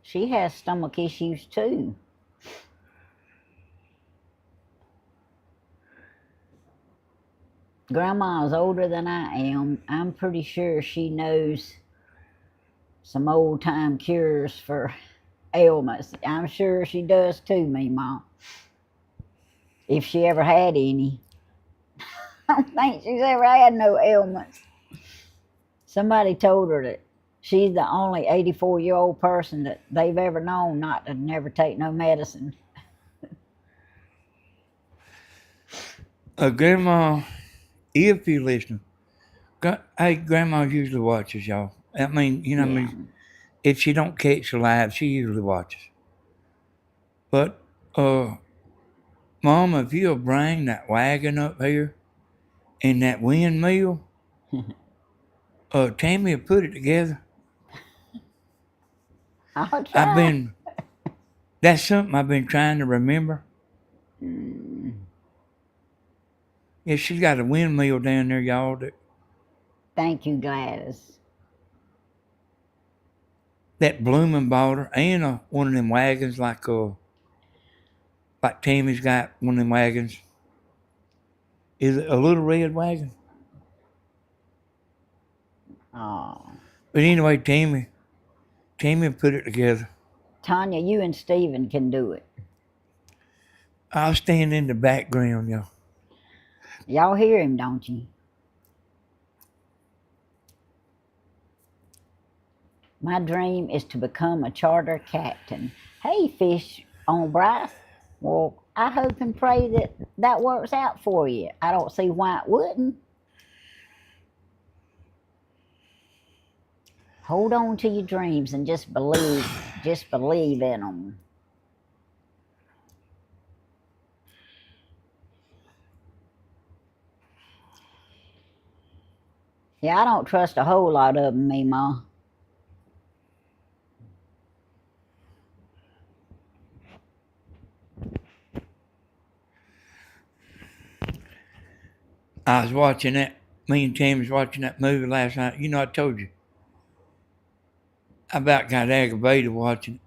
She has stomach issues too. Grandma's older than I am. I'm pretty sure she knows some old time cures for ailments. I'm sure she does too, me, Mom. If she ever had any. I don't think she's ever had no ailments. Somebody told her that she's the only 84-year-old person that they've ever known not to never take no medicine. Grandma, if you're listening, hey, Grandma usually watches y'all. I mean, you know, Yeah. I mean, if she don't catch live, she usually watches. But, Mom, if you'll bring that wagon up here and that windmill, Tammy will put it together. I'll try. That's something I've been trying to remember. Yeah, she's got a windmill down there, y'all. Thank you, Gladys. That Bloomin' bought her, and one of them wagons like Tammy's got one of them wagons. Is it a little red wagon? Oh. But anyway, Tammy put it together. Tanya, you and Steven can do it. I'll stand in the background, y'all. Y'all hear him, don't you? My dream is to become a charter captain. Hey, fish on Bryce. Well, I hope and pray that that works out for you. I don't see why it wouldn't. Hold on to your dreams and just believe in them. Yeah, I don't trust a whole lot of them, me, Ma. I was watching that. Me and Tammy was watching that movie last night. You know, I told you. I about got aggravated watching it.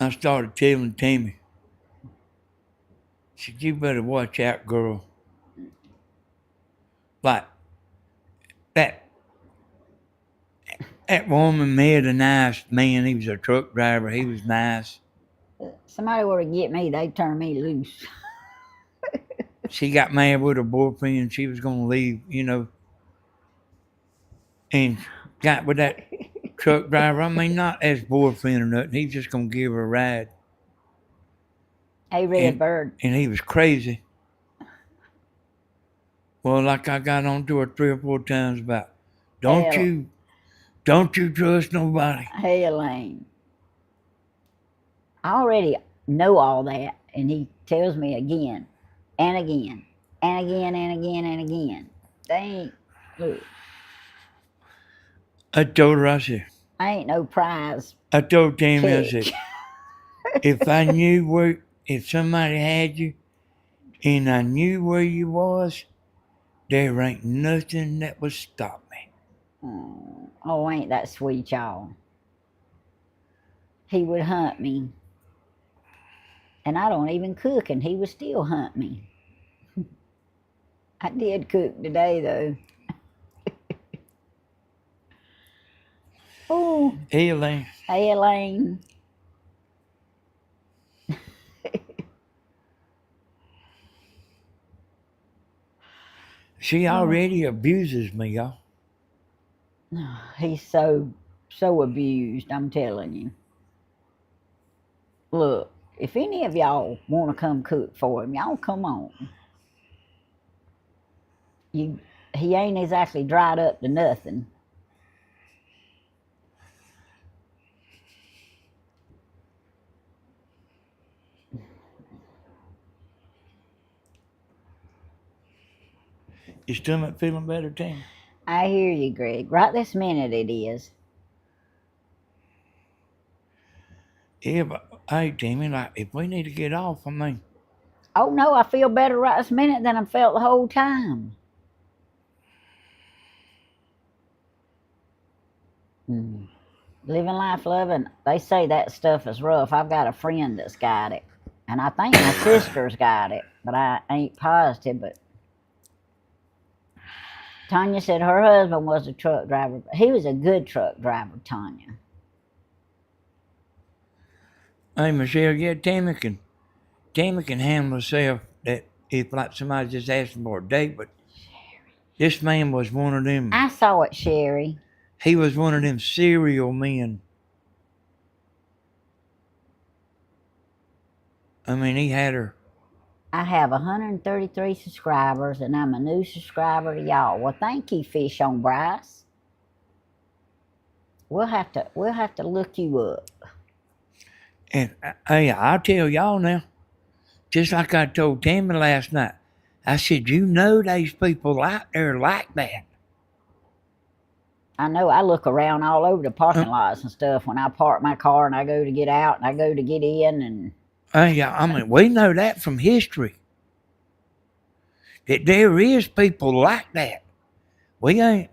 I started telling Tammy. She said, "You better watch out, girl." Like that. That woman met a nice man. He was a truck driver. He was nice. Somebody were to get me, they'd turn me loose. She got mad with her boyfriend. She was going to leave, you know, and got with that truck driver. I mean, not as boyfriend or nothing. He's just going to give her a ride. Hey, Redbird. And he was crazy. Well, like I got on to her 3 or 4 times about, don't you trust nobody. Hey, Elaine. I already know all that, and he tells me again and again and again and again and again. They ain't, look, I told her, I said, I ain't no prize. I told Tammy, I Pick. said, if somebody had you and I knew where you was, there ain't nothing that would stop me. Oh, ain't that sweet, y'all? He would hunt me. And I don't even cook, and he would still hunt me. I did cook today, though. Oh. Hey, Elaine. Hey, Elaine. She already abuses me, y'all. He's so abused, I'm telling you. Look, if any of y'all want to come cook for him, y'all come on. He ain't exactly dried up to nothing. Your stomach feeling better, Tammy? I hear you, Greg. Right this minute it is. Yeah, but hey, Tammy, like, if we need to get off, I mean. Oh no, I feel better right this minute than I felt the whole time. Living life loving. They say that stuff is rough. I've got a friend that's got it. And I think my sister's got it, but I ain't positive. But Tanya said her husband was a truck driver. He was a good truck driver, Tanya. Hey, Michelle, yeah, Tammy can handle herself that if like somebody just asking for a date, but this man was one of them. I saw it, Sherry. He was one of them serial men. I mean, he had her. I have 133 subscribers, and I'm a new subscriber to y'all. Well, thank you, Fish on Bryce. We'll have to look you up. And hey, I'll tell y'all now, just like I told Tammy last night, I said, you know, these people out there like that. I know. I look around all over the parking lots and stuff when I park my car and I go to get out and I go to get in and. Hey, I mean, we know that from history. That there is people like that. We ain't.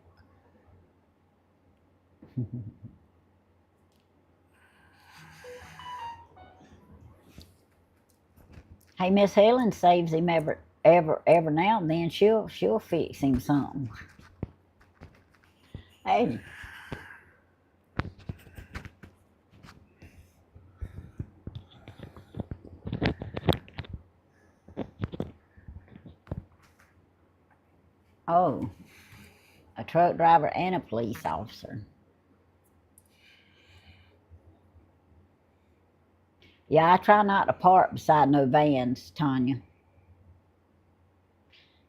Hey, Miss Helen saves him every now and then. She'll fix him something. Hey. Oh, a truck driver and a police officer. Yeah, I try not to park beside no vans, Tanya.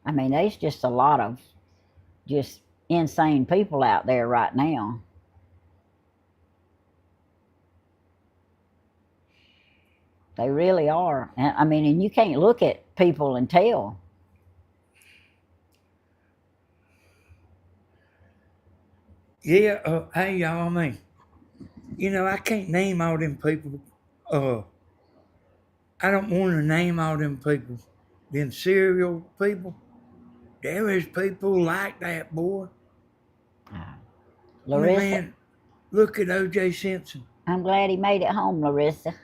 I mean, there's just a lot of just insane people out there right now. They really are. And I mean, and you can't look at people and tell. Yeah, hey y'all, I mean, I can't name all them people. I don't want to name all them people. Them serial people. There is people like that, boy. I mean, Larissa, man, look at O.J. Simpson. I'm glad he made it home, Larissa.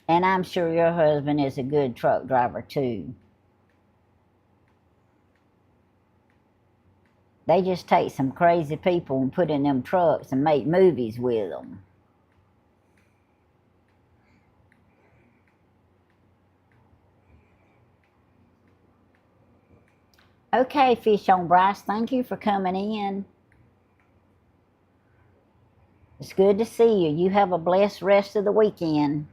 And I'm sure your husband is a good truck driver too. They just take some crazy people and put in them trucks and make movies with them. Okay, Fish on Bryce, thank you for coming in. It's good to see you. You have a blessed rest of the weekend.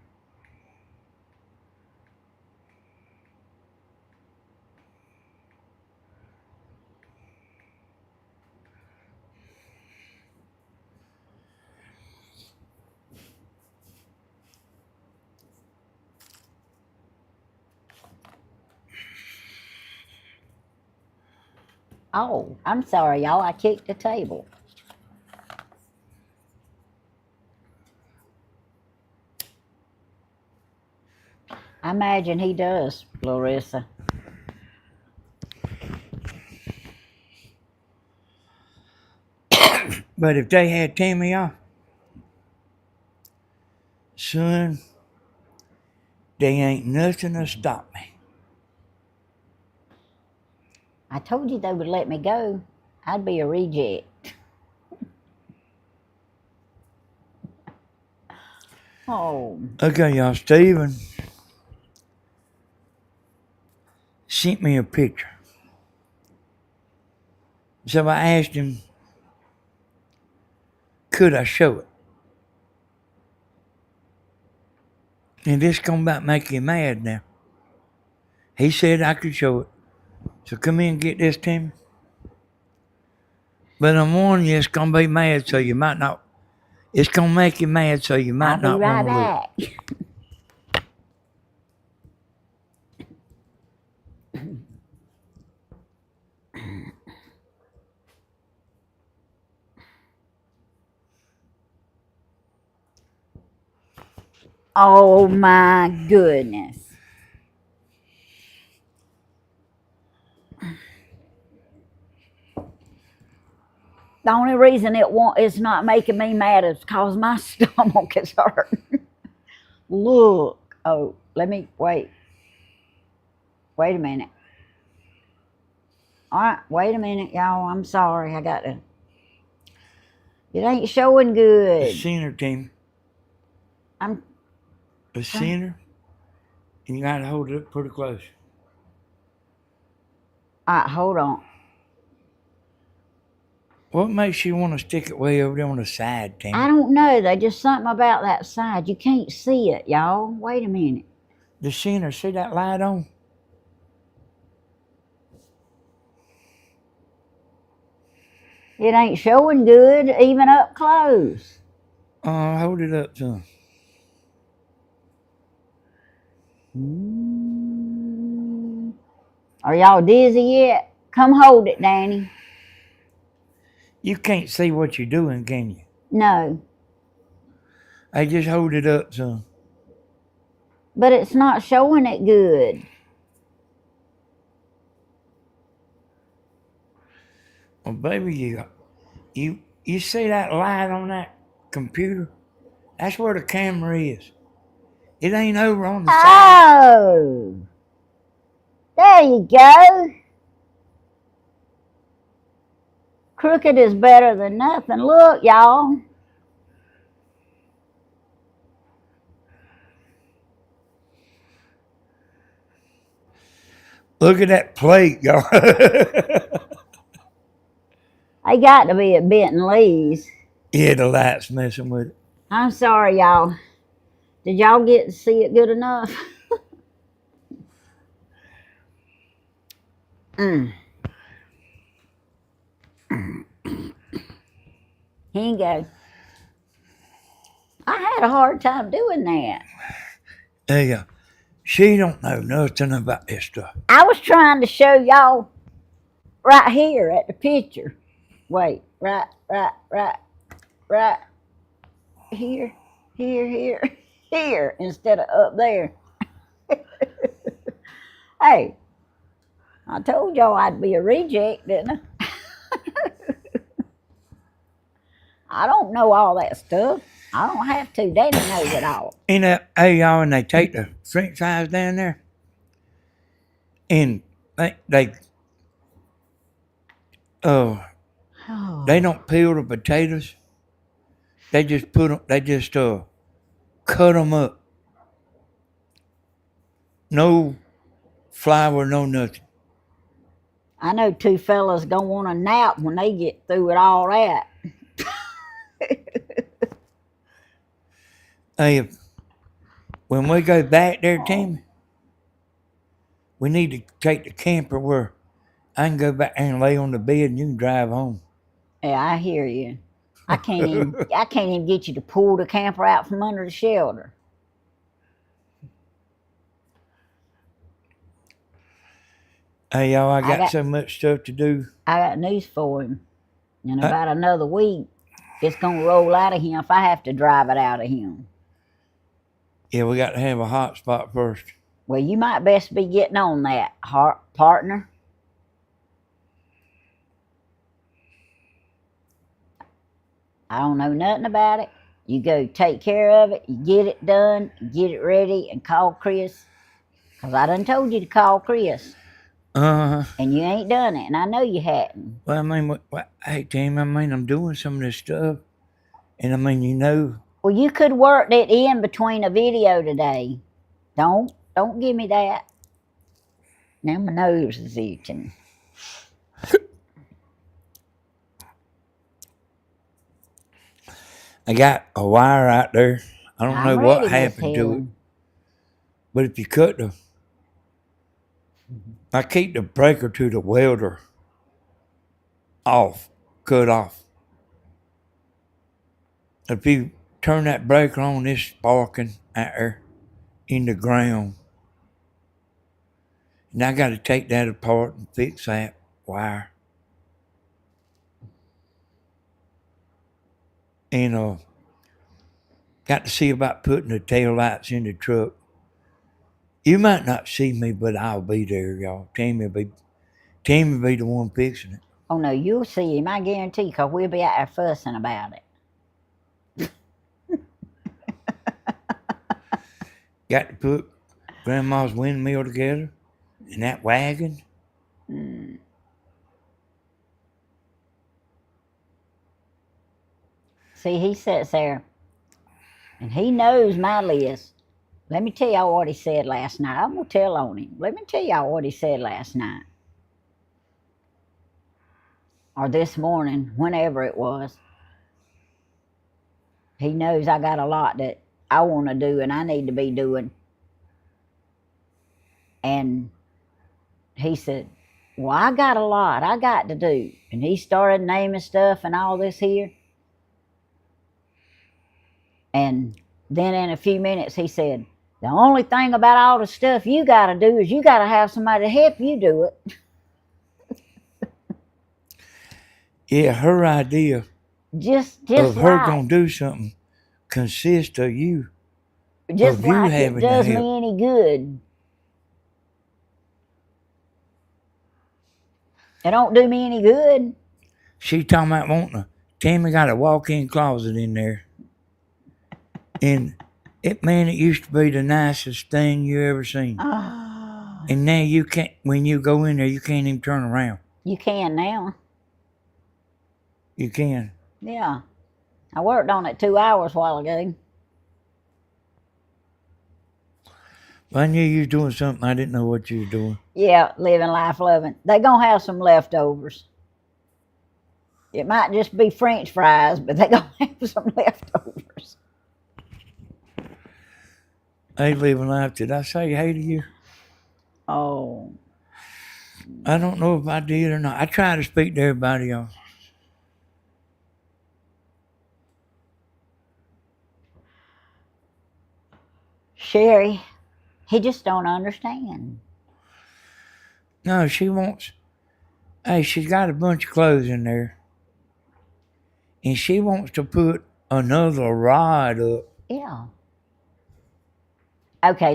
Oh, I'm sorry, y'all. I kicked the table. I imagine he does, Larissa. But if they had Tammy off, son, they ain't nothing to stop me. I told you they would let me go. I'd be a reject. Oh. Okay, y'all, Steven sent me a picture. So I asked him, could I show it? And this come about make you mad now. He said I could show it. So come in and get this, Timmy. But I'm warning you, it's gonna be mad, so you might not. It's gonna make you mad, so you might I'll be not right want to look. back. Oh my goodness. The only reason it's not making me mad is because my stomach is hurting. Look. Oh, let me wait. Wait a minute. All right, wait a minute, y'all. I'm sorry. I got to. It ain't showing good. The center, Timmy. I'm. The center. And you gotta hold it up pretty close. All right, hold on. What makes you want to stick it way over there on the side, Timmy? I don't know. There's just something about that side. You can't see it, y'all. Wait a minute. The center, see that light on? It ain't showing good, even up close. Hold it up to him. Are y'all dizzy yet? Come hold it, Danny. You can't see what you're doing, can you? No. I just hold it up some. But it's not showing it good. Well, baby, you see that light on that computer? That's where the camera is. It ain't over on the side. Oh! There you go. Crooked is better than nothing. Look, y'all. Look at that plate, y'all. They got to be at Benton Lee's. Yeah, the light's messing with it. I'm sorry, y'all. Did y'all get to see it good enough? Here you go. I had a hard time doing that. Yeah, she don't know nothing about this stuff. I was trying to show y'all right here at the picture. Wait, right here, here, instead of up there. Hey, I told y'all I'd be a reject, didn't I? I don't know all that stuff. I don't have to. Daddy knows it all. And hey, y'all, and they take the French fries down there, and they Oh. don't peel the potatoes. They just put them. They just cut them up. No flour, no nothing. I know two fellas gonna want a nap when they get through with all that. Hey, when we go back there, Tammy, we need to take the camper where I can go back there and lay on the bed and you can drive home. Yeah, I hear you. I can't even get you to pull the camper out from under the shelter. Hey, y'all, I got so much stuff to do. I got news for him. In about another week, it's gonna roll out of him if I have to drive it out of him. Yeah, we got to have a hotspot first. Well, you might best be getting on that, partner. I don't know nothing about it. You go take care of it, you get it done, get it ready, and call Chris. Because I done told you to call Chris. And you ain't done it, and I know you hadn't. Well, I mean, hey, Tammy, I'm doing some of this stuff. And I mean, you know. Well, you could work that in between a video today. Don't give me that. Now my nose is itching. I got a wire out there. I don't know what happened to it. But if you cut I keep the breaker to the welder cut off. If you turn that breaker on, it's sparking out there in the ground. And I got to take that apart and fix that wire. And got to see about putting the tail lights in the truck. You might not see me, but I'll be there, y'all. Tammy will be the one fixing it. Oh no, you'll see him, I guarantee, because we'll be out there fussing about it. Got to put Grandma's windmill together and that wagon. See, he sits there and he knows my list. Let me tell y'all what he said last night. I'm going to tell on him. Let me tell y'all what he said last night. Or this morning, whenever it was. He knows I got a lot that I want to do and I need to be doing. And he said, well, I got a lot I got to do. And he started naming stuff and all this here. And then in a few minutes he said, the only thing about all the stuff you got to do is you got to have somebody to help you do it. Yeah, her idea just of her like, going to do something consists of you. Just of you like having it does to help. me any good. It don't do me any good. She talking about wanting to. Tammy got a walk-in closet in there. And it used to be the nicest thing you ever seen. Oh. And now you can't, when you go in there, you can't even turn around. You can now. You can. Yeah. I worked on it 2 hours a while ago. I knew you was doing something. I didn't know what you was doing. Yeah, living life loving. They gonna have some leftovers. It might just be French fries, but they gonna have some leftovers. Hey, living life, did I say hey to you? Oh, I don't know if I did or not. I try to speak to everybody else. Sherry, he just don't understand. No, she wants. Hey, she's got a bunch of clothes in there, and she wants to put another rod up. Yeah. Okay,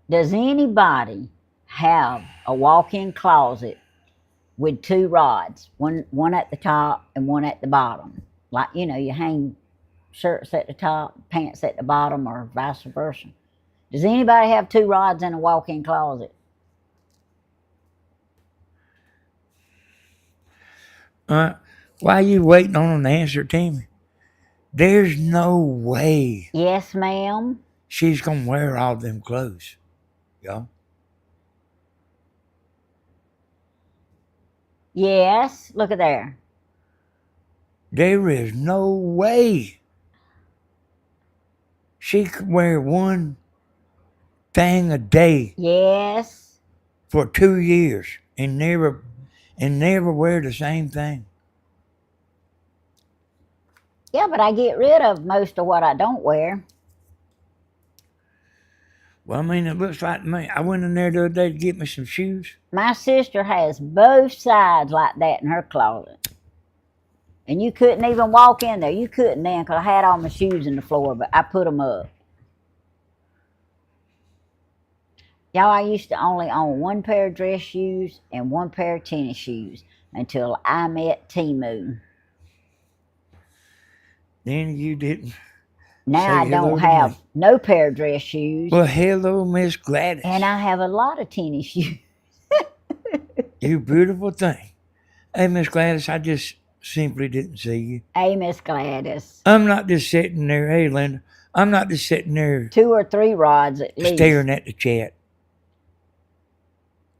does anybody have a walk-in closet with two rods, one at the top and one at the bottom? Like, you hang shirts at the top, pants at the bottom, or vice versa. Does anybody have two rods in a walk-in closet? Why are you waiting on an answer, Tammy? There's no way Yes, ma'am. she's gonna wear all them clothes, y'all. Yes, look at there. There is no way she could wear one thing a day Yes. for 2 years and never wear the same thing. Yeah, but I get rid of most of what I don't wear. Well, I mean, it looks like to me. I went in there the other day to get me some shoes. My sister has both sides like that in her closet. And you couldn't even walk in there. You couldn't then because I had all my shoes in the floor, but I put them up. Y'all, I used to only own one pair of dress shoes and one pair of tennis shoes until I met Timu. Then you didn't. Now I Say hello don't to have me. no pair of dress shoes, Well, hello, Miss Gladys. and I have a lot of tennis shoes. You beautiful thing. Hey, Miss Gladys, I just simply didn't see you. Hey, Miss Gladys. I'm not just sitting there. Hey, Linda. I'm not just sitting there 2 or 3 rods at least. staring at the chat.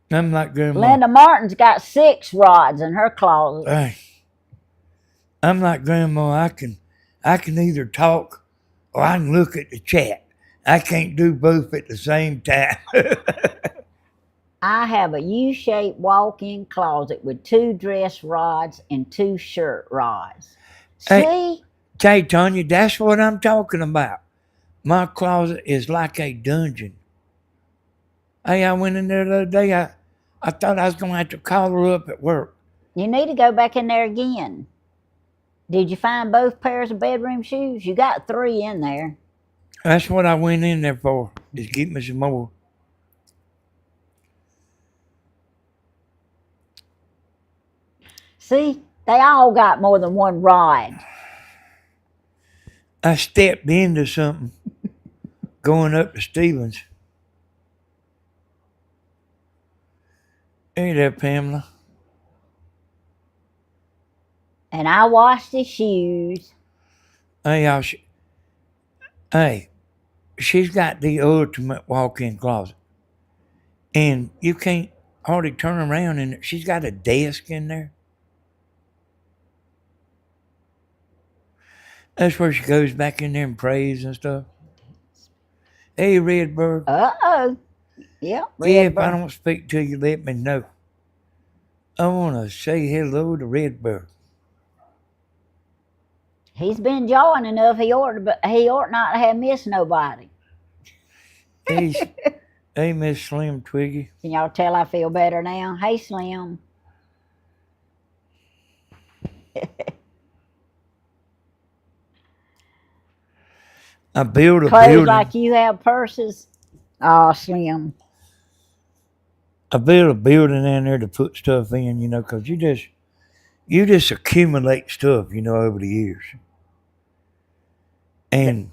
I'm like Grandma. Linda Martin's got 6 rods in her closet. Hey, I'm like Grandma. I can either talk or I can look at the chat. I can't do both at the same time. I have a U-shaped walk-in closet with 2 dress rods and 2 shirt rods. Hey. See? Hey, Tanya, that's what I'm talking about. My closet is like a dungeon. Hey, I went in there the other day. I thought I was going to have to call her up at work. You need to go back in there again. Did you find both pairs of bedroom shoes? You got 3 in there. That's what I went in there for, is get me some more. See? They all got more than one rod. I stepped into something going up to Stevens. Hey there, Pamela. And I washed his shoes. Hey, she's got the ultimate walk-in closet. And you can't hardly turn around in there. She's got a desk in there. That's where she goes back in there and prays and stuff. Hey, Redbird. Uh-oh. Yep. Yeah, if I don't speak to you, let me know. I want to say hello to Redbird. He's been jawing enough. He ought not to have missed nobody. Hey, Miss Slim Twiggy. Can y'all tell I feel better now? Hey, Slim. I built a Clothes building. like you have purses. Oh, Slim. I built a building in there to put stuff in, because you just accumulate stuff, over the years. And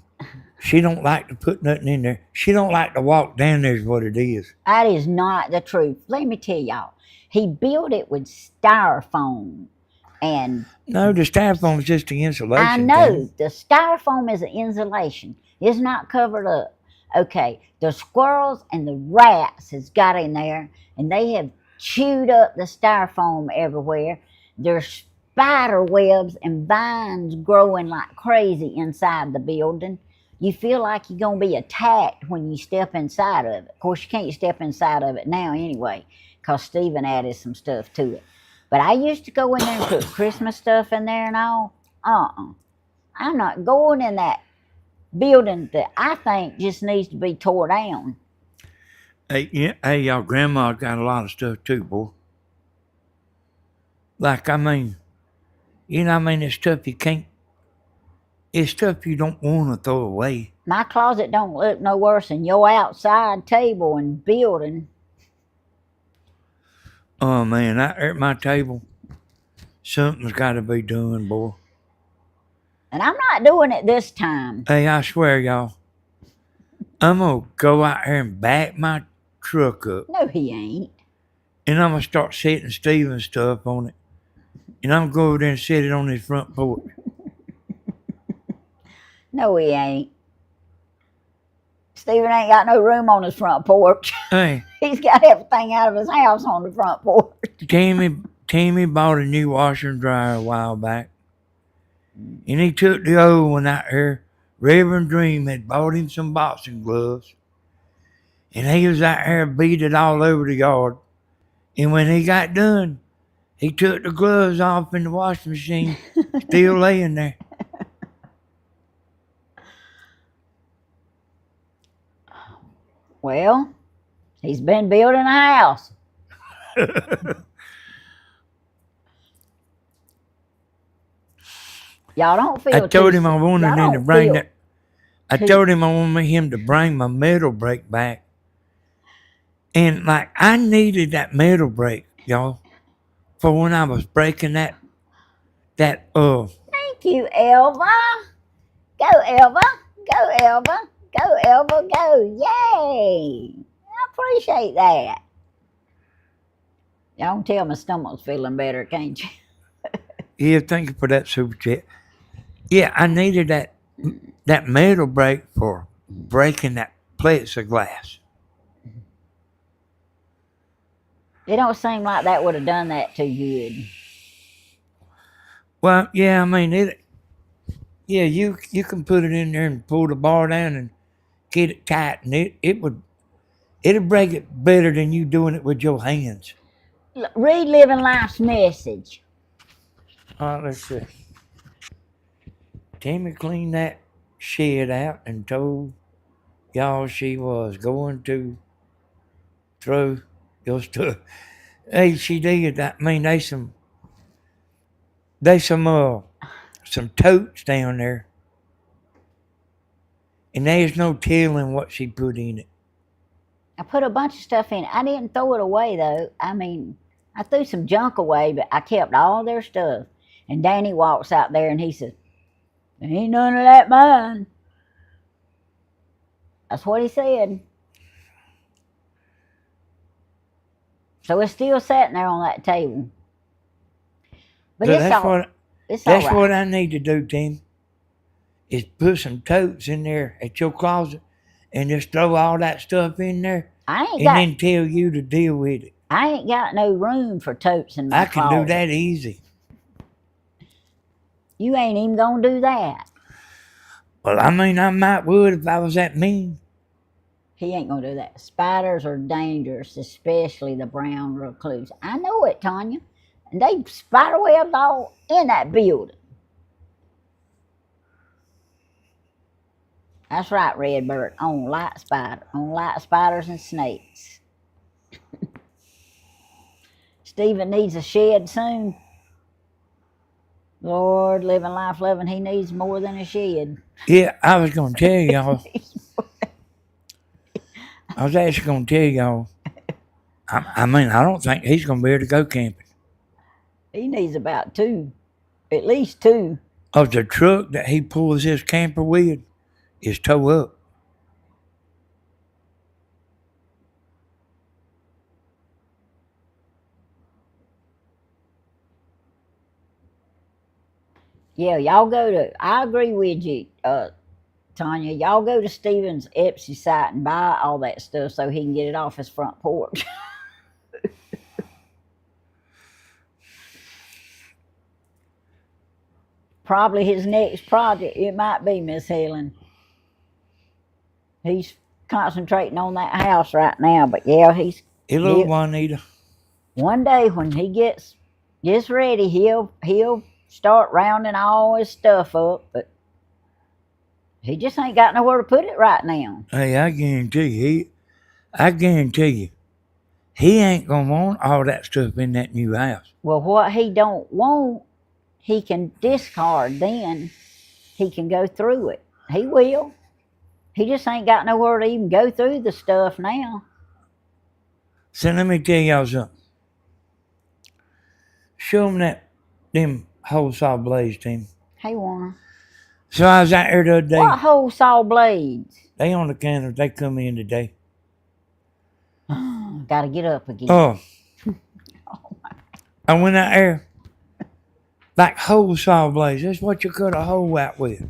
she don't like to put nothing in there. She don't like to walk down there is what it is. That is not the truth. Let me tell y'all. He built it with styrofoam. And no, the styrofoam is just the insulation. I know. The styrofoam is an insulation. It's not covered up. Okay, the squirrels and the rats has got in there, and they have chewed up the styrofoam everywhere. There's spider webs and vines growing like crazy inside the building. You feel like you're going to be attacked when you step inside of it. Of course, you can't step inside of it now anyway, because Stephen added some stuff to it. But I used to go in there and put Christmas stuff in there and all. I'm not going in that building that I think just needs to be tore down. Hey, y'all, Grandma got a lot of stuff too, boy. Like, I mean, it's stuff you can't, it's stuff you don't want to throw away. My closet don't look no worse than your outside table and building. Oh, man, at my table, something's got to be done, boy. And I'm not doing it this time. Hey, I swear, y'all, I'm going to go out here and back my truck up. No, he ain't. And I'm going to start setting Steven's stuff on it. And I'm going to go over there and set it on his front porch. No, he ain't. Stephen ain't got no room on his front porch. Hey. He's got everything out of his house on the front porch. Tammy bought a new washer and dryer a while back. And he took the old one out here. Reverend Dream had bought him some boxing gloves. And he was out here beat it all over the yard. And when he got done, he took the gloves off in the washing machine, still laying there. Well, he's been building a house. Y'all don't feel I told him I wanted him to bring that. I told him I wanted him to bring my metal brake back. And like, I needed that metal brake, y'all, for when I was breaking that. Thank you, Elva. Go, Elva. Go, Elva. Go, Elva. Go. Yay. I appreciate that. Y'all can tell my stomach's feeling better, can't you? Yeah, thank you for that super chat. Yeah, I needed that metal brake for breaking that plexiglass. It don't seem like that would have done that too good. Well, yeah, I mean, you can put it in there and pull the bar down and get it tight, and it'll break it better than you doing it with your hands. Read Living Life's message. All right, let's see. Tammy cleaned that shed out and told y'all she was going to throw your stuff. Hey, she did. I mean, there's some totes down there, and there's no telling what she put in it. I put a bunch of stuff in. I didn't throw it away though. I mean, I threw some junk away, but I kept all their stuff. And Danny walks out there and he says, "Ain't none of that mine." That's what he said. So it's still sitting there on that table. But So it's that's all right. what I need to do, Tim, is put some totes in there at your closet and just throw all that stuff in there then tell you to deal with it. I ain't got no room for totes in my closet. I can do that easy. You ain't even gonna do that. Well, I mean, I might would if I was that mean. He ain't gonna do that. Spiders are dangerous, especially the brown recluse. I know it, Tanya. And they spiderwebs all in that building. That's right, Redbird. On light spiders and snakes. Stephen needs a shed soon. Lord, living life loving, he needs more than a shed. Yeah, I was going to tell y'all. I was actually going to tell y'all. I mean, I don't think he's going to be able to go camping. He needs about two. At least two. Of the truck that he pulls his camper with is tow up. Yeah, y'all go to, I agree with you, Tanya. Y'all go to Stephen's Etsy site and buy all that stuff so he can get it off his front porch. probably his next project. It might be, Miss Helen. He's concentrating on that house right now, but yeah, Hello, Juanita. one day when he gets ready, he'll start rounding all his stuff up, but he just ain't got nowhere to put it right now. Hey, I guarantee you, he ain't gonna want all that stuff in that new house. Well, what he don't want, he can discard. Then he can go through it. He will. He just ain't got nowhere to even go through the stuff now. So let me tell y'all something. Show him them whole saw blades, Tim. Hey, Warner. So I was out there the other day. What whole saw blades? They on the counter. They come in today. Got to get up again. Oh. I went out there. Like whole saw blades. That's what you cut a hole out with.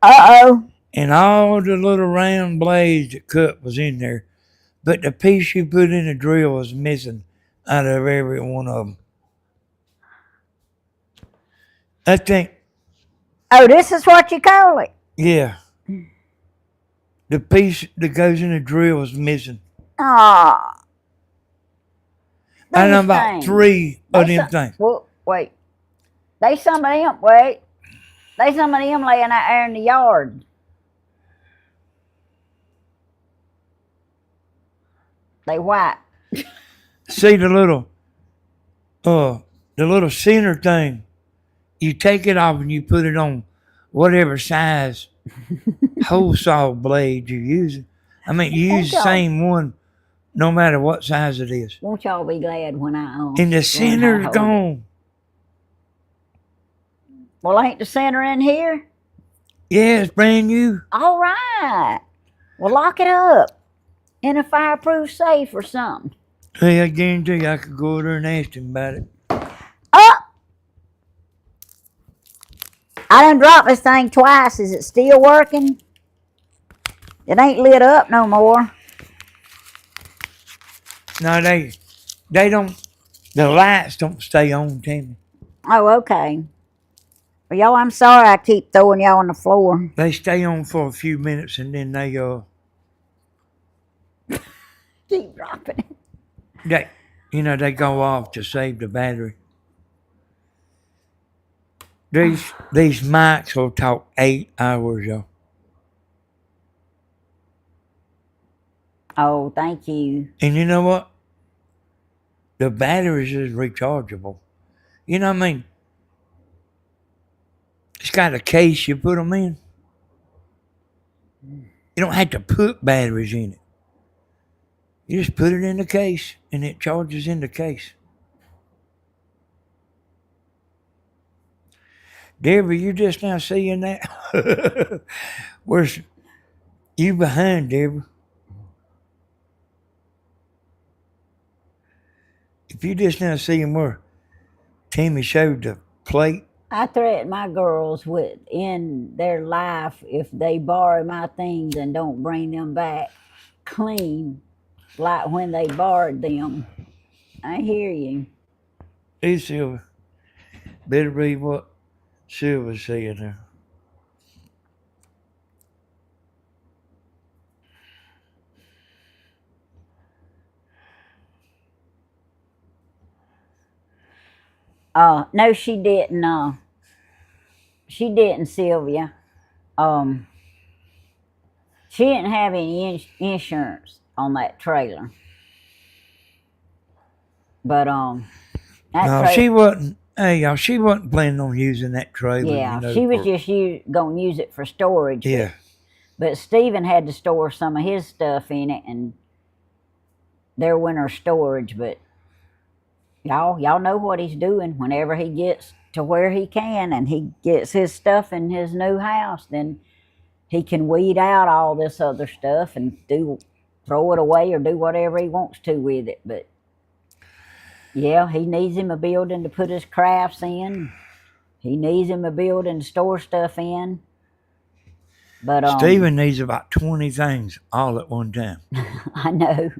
Uh-oh. And all the little round blades that cut was in there. But the piece you put in the drill was missing out of every one of them. I think. Oh, this is what you call it? Yeah. The piece that goes in the drill was missing. Ah. I know about 3 of them things. Well, wait. They some of them, wait. They some of them laying out there in the yard. They white. See the little center thing. You take it off and you put it on whatever size hole saw blade you're using. I mean, you use the same one no matter what size it is. Won't y'all be glad when I And the center's gone. Well, ain't the center in here? Yeah, it's brand new. All right. Well, lock it up in a fireproof safe or something. Hey, I guarantee you I could go over there and ask him about it. Oh! I done dropped this thing twice. Is it still working? It ain't lit up no more. No, they don't. The lights don't stay on, Tammy. Oh, okay. Well, y'all, I'm sorry I keep throwing y'all on the floor. They stay on for a few minutes and then they Keep dropping it. They go off to save the battery. These mics will talk 8 hours, y'all. Oh, thank you. And you know what? The batteries is rechargeable. You know what I mean? It's got a case you put them in. You don't have to put batteries in it. You just put it in the case and it charges in the case. Deborah, you just now seeing that? Where's you behind, Deborah? If you just now seeing where Tammy showed the plate. I threaten my girls with in their life if they borrow my things and don't bring them back clean like when they borrowed them. I hear you. Hey, Silver. Better read what Silver's saying there. No, she didn't. She didn't, Sylvia. She didn't have any insurance on that trailer. But No, she wasn't. Hey, y'all, she wasn't planning on using that trailer. Yeah, she was just gonna use it for storage. Yeah. But Stephen had to store some of his stuff in it, and their winter storage. But y'all know what he's doing. Whenever he gets to where he can, and he gets his stuff in his new house, then he can weed out all this other stuff and throw it away or do whatever he wants to with it. But yeah, he needs him a building to put his crafts in. He needs him a building to store stuff in. But Stephen needs about 20 things all at one time. I know.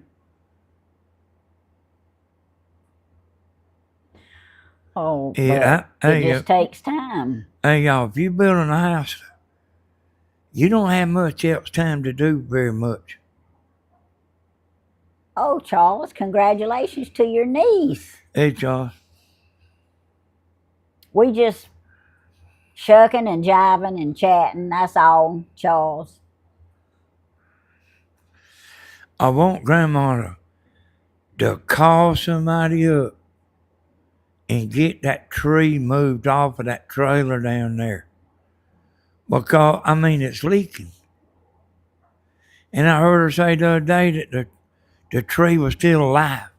Oh, Yeah, but it just takes time. hey, y'all, if you're building a house, you don't have much else time to do very much. Oh, Charles, congratulations to your niece. Hey, Charles, We just shucking and jiving and chatting. That's all, Charles. I want Grandma to call somebody up and get that tree moved off of that trailer down there. Because, I mean, it's leaking. And I heard her say the other day that the tree was still alive.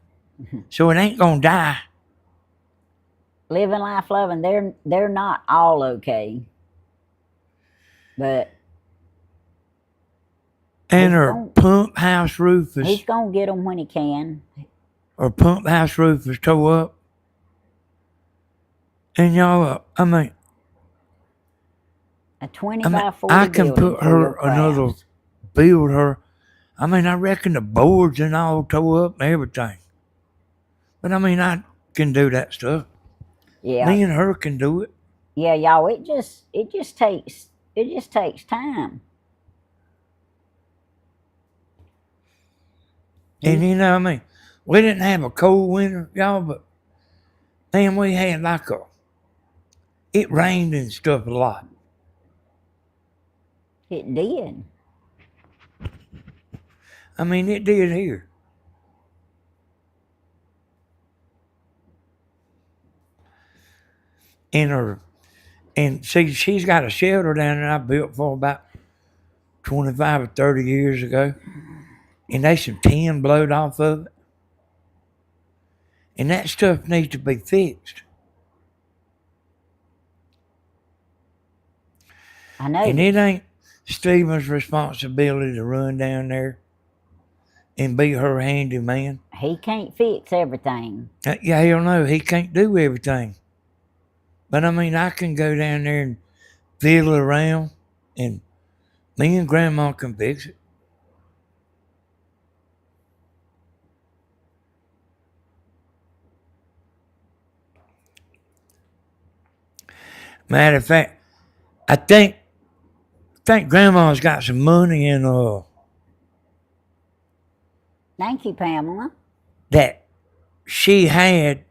So it ain't going to die. Living life loving, they're not all okay. But And her pump house roof he's is, gonna get them when he can. her pump house roof is tore up. And y'all, A 20 I mean, by 40 I can building put for your her another, crafts. build her. I mean, I reckon the boards and all tore up and everything. But I mean, I can do that stuff. Yeah, Me and her can do it. yeah, y'all. It just takes time. And you know, I mean, we didn't have a cold winter, y'all, but then we had it rained and stuff a lot. It did. I mean, it did here. And see, she's got a shelter down there I built for about 25 or 30 years ago. And there's some tin blowed off of it. And that stuff needs to be fixed. I know. And it ain't Stephen's responsibility to run down there and be her handyman. He can't fix everything. Yeah, hell no, he can't do everything. But I mean, I can go down there and fiddle around, and me and Grandma can fix it. Matter of fact, I think Grandma's got some money in Thank you, Pamela. that she had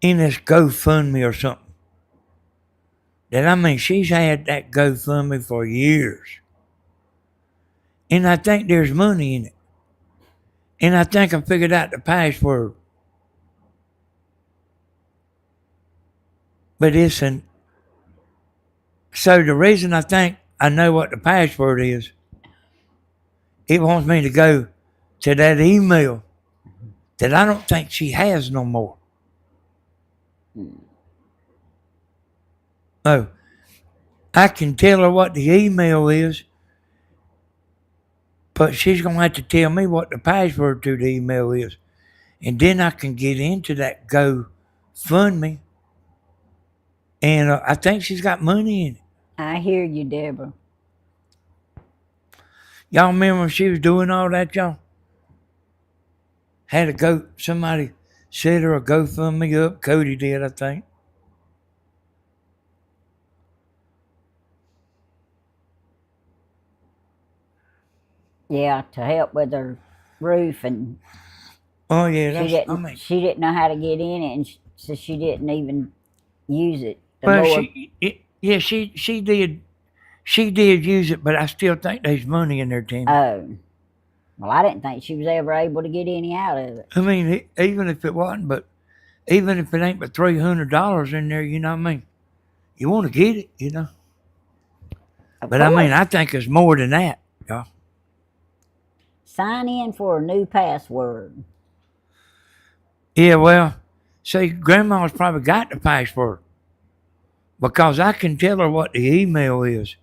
in this GoFundMe or something. That I mean, she's had that GoFundMe for years. And I think there's money in it. And I think I figured out the password. But so the reason I think I know what the password is, it wants me to go to that email that I don't think she has no more. Oh, I can tell her what the email is, but she's going to have to tell me what the password to the email is. And then I can get into that GoFundMe. And I think she's got money in it. I hear you, Deborah. Y'all remember when she was doing all that, y'all? Somebody set her a GoFundMe up. Cody did, I think. Yeah, to help with her roof, and Oh yeah, she didn't know how to get in it, and so she didn't even use it. Well, she did. She did use it, but I still think there's money in there, Tammy. Oh, well, I didn't think she was ever able to get any out of it. I mean, even if it wasn't, but even if it ain't but $300 in there, you know what I mean? You want to get it, you know. But I mean, I think it's more than that, y'all. Sign in for a new password. Yeah, well, see, Grandma's probably got the password because I can tell her what the email is,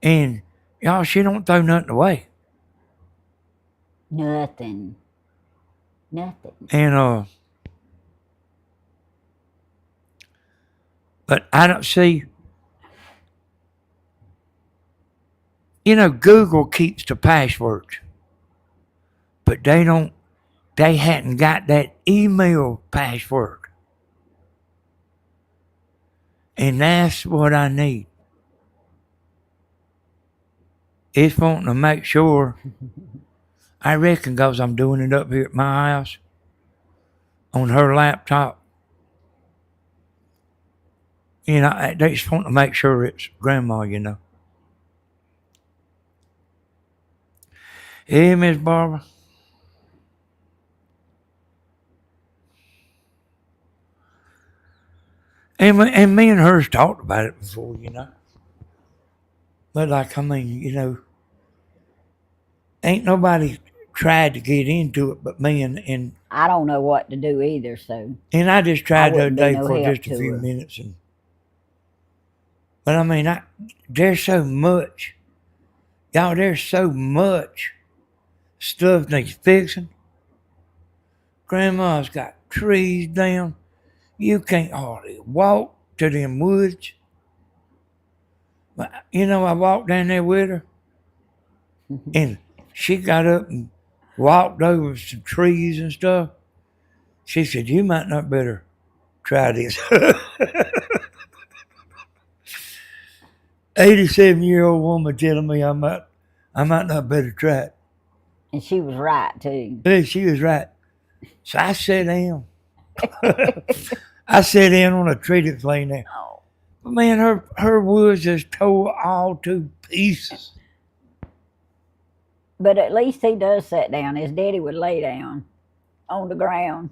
and y'all, she don't throw nothing away. Nothing. And but I don't see. You know, Google keeps the passwords, but they don't they hadn't got that email password. And that's what I need. It's wanting to make sure, I reckon, because I'm doing it up here at my house on her laptop. You know, they just want to make sure it's grandma, you know. Hey, Miss Barbara. And me and hers talked about it before, you know. But like, I mean, you know, ain't nobody tried to get into it but me and I don't know what to do either, so I just tried the other wouldn't be day no for help just a to few her. minutes but I mean there's so much. Y'all, there's so much stuff needs fixing. Grandma's got trees down. You can't hardly walk to them woods. But, you know, I walked down there with her, and she got up and walked over some trees and stuff. She said, "You might not better try this." 87-year-old woman telling me I might not better try it. And she was right too. Yeah, she was right. So I sat down. I sat down on a tree that's laying there. Oh. But man, her woods just tore all to pieces. But at least he does sit down. His daddy would lay down on the ground.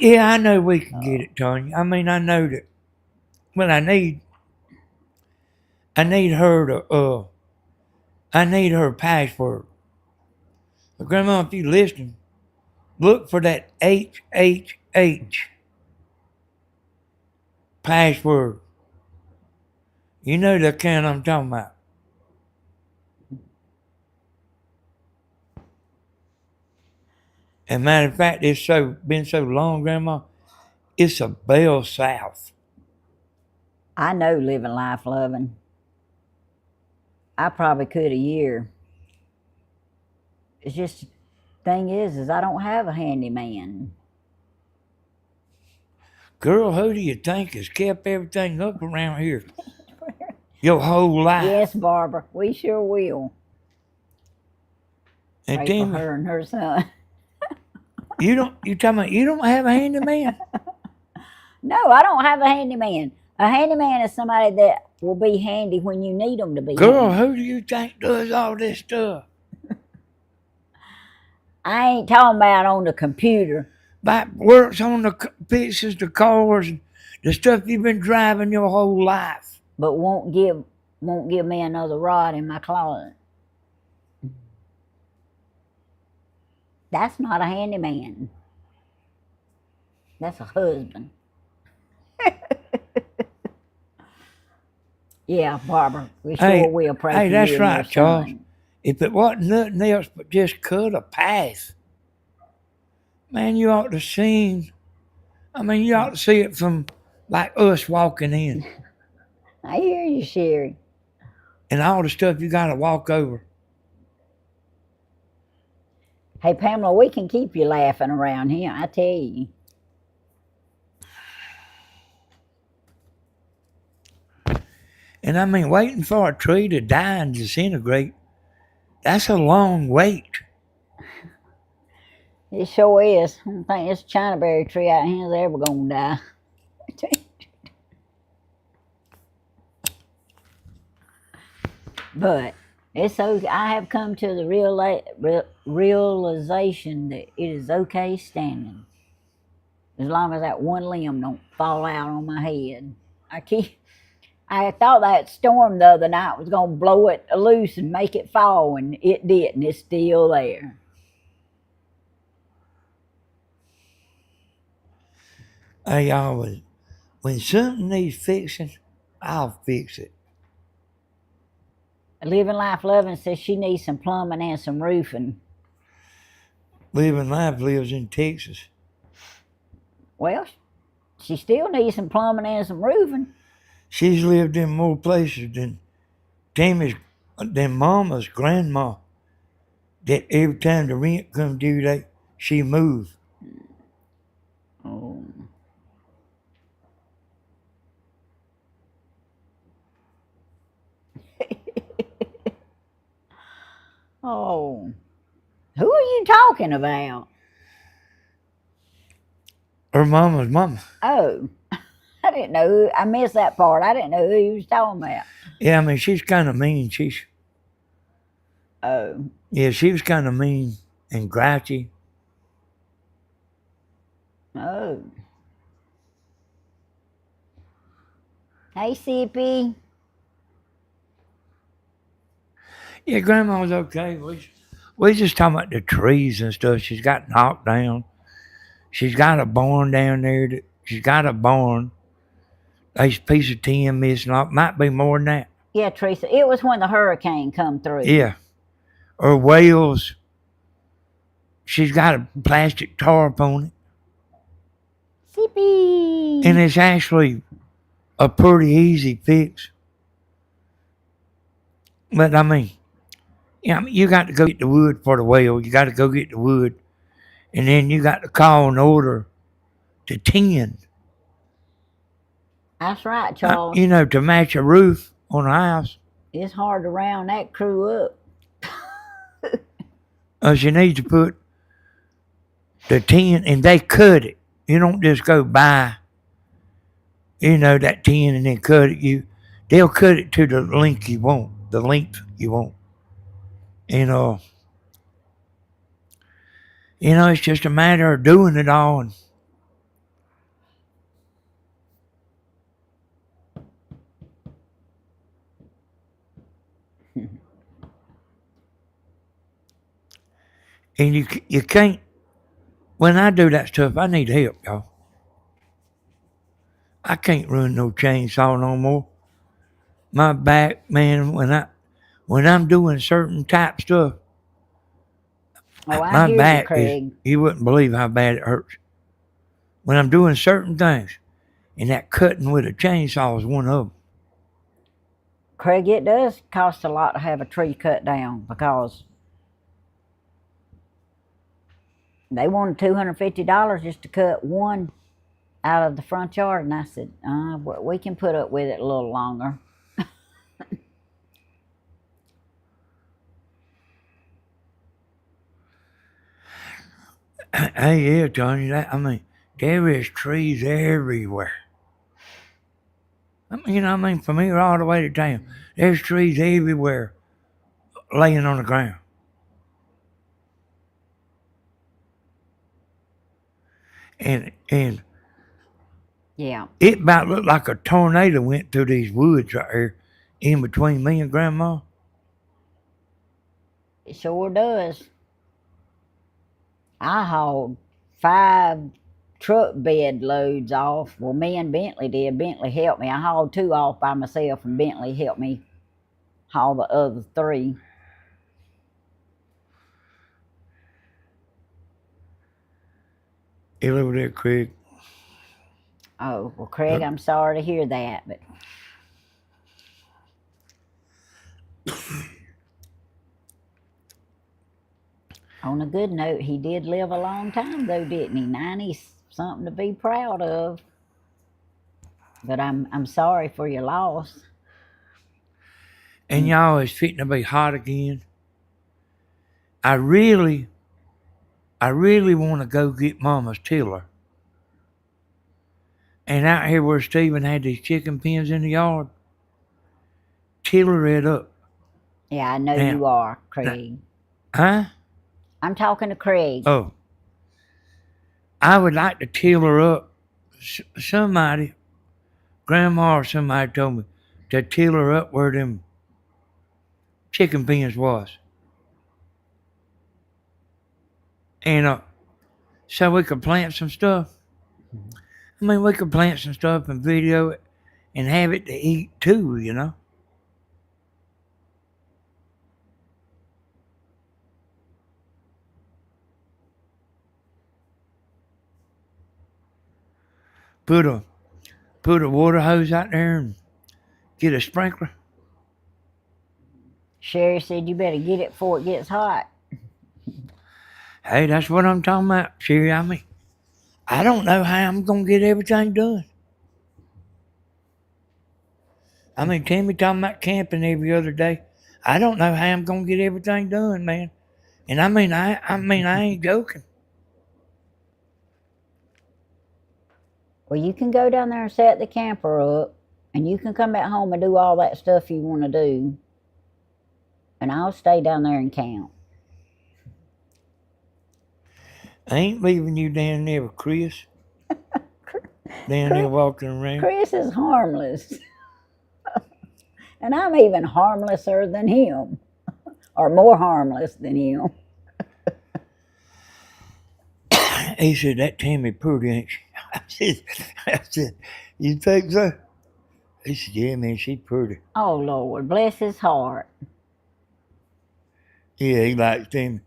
Yeah, I know we can get it, Tanya. I mean, I know that. But I need her to I need her password. But Grandma, if you listening, look for that HHH password. You know the kind I'm talking about. And matter of fact, it's been so long, Grandma, it's a bell south. I know living life loving. I probably could a year. It's just thing is I don't have a handyman. Girl, who do you think has kept everything up around here your whole life? Yes, Barbara, we sure will. And Pray Tammy, for her and her son. you talking about you don't have a handyman? No, I don't have a handyman. A handyman is somebody that will be handy when you need them to be. Girl, handy. who do you think does all this stuff? I ain't talking about on the computer. That works on the fixes the cars and the stuff you've been driving your whole life. But won't give me another rod in my closet. That's not a handyman. That's a husband. Yeah, Barbara, we sure will pray for you. Hey, that's and right, your Charles. son. If it wasn't nothing else but just cut a path, man, you ought to see. I mean, you ought to see it from like us walking in. I hear you, Sherry. And all the stuff you got to walk over. Hey, Pamela, we can keep you laughing around here, I tell you. And I mean, waiting for a tree to die and disintegrate, that's a long wait. It sure is. I don't think this Chinaberry tree out here is ever going to die. But it's okay. I have come to the realization that it is okay standing, as long as that one limb don't fall out on my head. I thought that storm the other night was going to blow it loose and make it fall, and it didn't. It's still there. I always, when something needs fixing, I'll fix it. Living Life Loving says she needs some plumbing and some roofing. Living Life lives in Texas. Well, she still needs some plumbing and some roofing. She's lived in more places than Tammy's Then Mama's grandma, that every time the rent come due, she moved. Oh. Oh. Who are you talking about? Her mama's mama. Oh. I didn't know. I missed that part. I didn't know who he was talking about. Yeah, I mean, she's kind of mean. Oh. Yeah, she was kind of mean and grouchy. Oh. Hey, Sippy. Yeah, Grandma's okay. We just talking about the trees and stuff. She's got knocked down. She's got a barn down there. She's got a barn. There's a piece of tin missing off. Might be more than that. Yeah, Teresa. It was when the hurricane come through. Yeah. Or whales. She's got a plastic tarp on it. Sippy. And it's actually a pretty easy fix. But I mean, you got to go get the wood for the whale. You got to go get the wood. And then you got to call and order the tin. That's right, Charles. To match a roof on a house. It's hard to round that crew up. You need to put the tin, and they cut it. You don't just go buy, that tin and then cut it. They'll cut it to the length you want. And it's just a matter of doing it all. And you can't. When I do that stuff, I need help, y'all. I can't run no chainsaw no more. My back, man, when I'm doing certain type stuff, Oh, I my hear you, back Craig. you wouldn't believe how bad it hurts. When I'm doing certain things, and that cutting with a chainsaw is one of them. Craig, it does cost a lot to have a tree cut down because they wanted $250 just to cut one out of the front yard, and I said, we can put up with it a little longer. Hey, yeah, Johnny, there is trees everywhere. From here all the way to town, there's trees everywhere laying on the ground. And Yeah. it about looked like a tornado went through these woods right here in between me and Grandma. It sure does. I hauled 5 truck bed loads off. Well, me and Bentley did. Bentley helped me. I hauled 2 off by myself, and Bentley helped me haul the other 3. You over there, Craig? Oh, well, Craig, I'm sorry to hear that, but on a good note, he did live a long time, though, didn't he? 90, something to be proud of. But I'm sorry for your loss. And y'all, it's fitting to be hot again. I really want to go get Mama's tiller. And out here where Stephen had these chicken pens in the yard, tiller it up. Yeah, I know Now, you are, Craig. Huh? I'm talking to Craig. Oh. I would like to tiller up. Somebody, Grandma or somebody told me to tiller up where them chicken pens was. And so we could plant some stuff. We could plant some stuff and video it and have it to eat too. Put a water hose out there and get a sprinkler. Sherry said you better get it before it gets hot. Hey, that's what I'm talking about, Sherry. I mean, I don't know how I'm going to get everything done. I mean, Tammy talking about camping every other day. I don't know how I'm going to get everything done, man. And I mean, I ain't joking. Well, you can go down there and set the camper up, and you can come back home and do all that stuff you want to do. And I'll stay down there and camp. I ain't leaving you down there with Chris. Down there walking around. Chris is harmless. And I'm even harmlesser than him. Or more harmless than him. He said, that Tammy pretty, ain't she? I said, you think so? He said, yeah, man, she pretty. Oh, Lord, bless his heart. Yeah, he likes Tammy.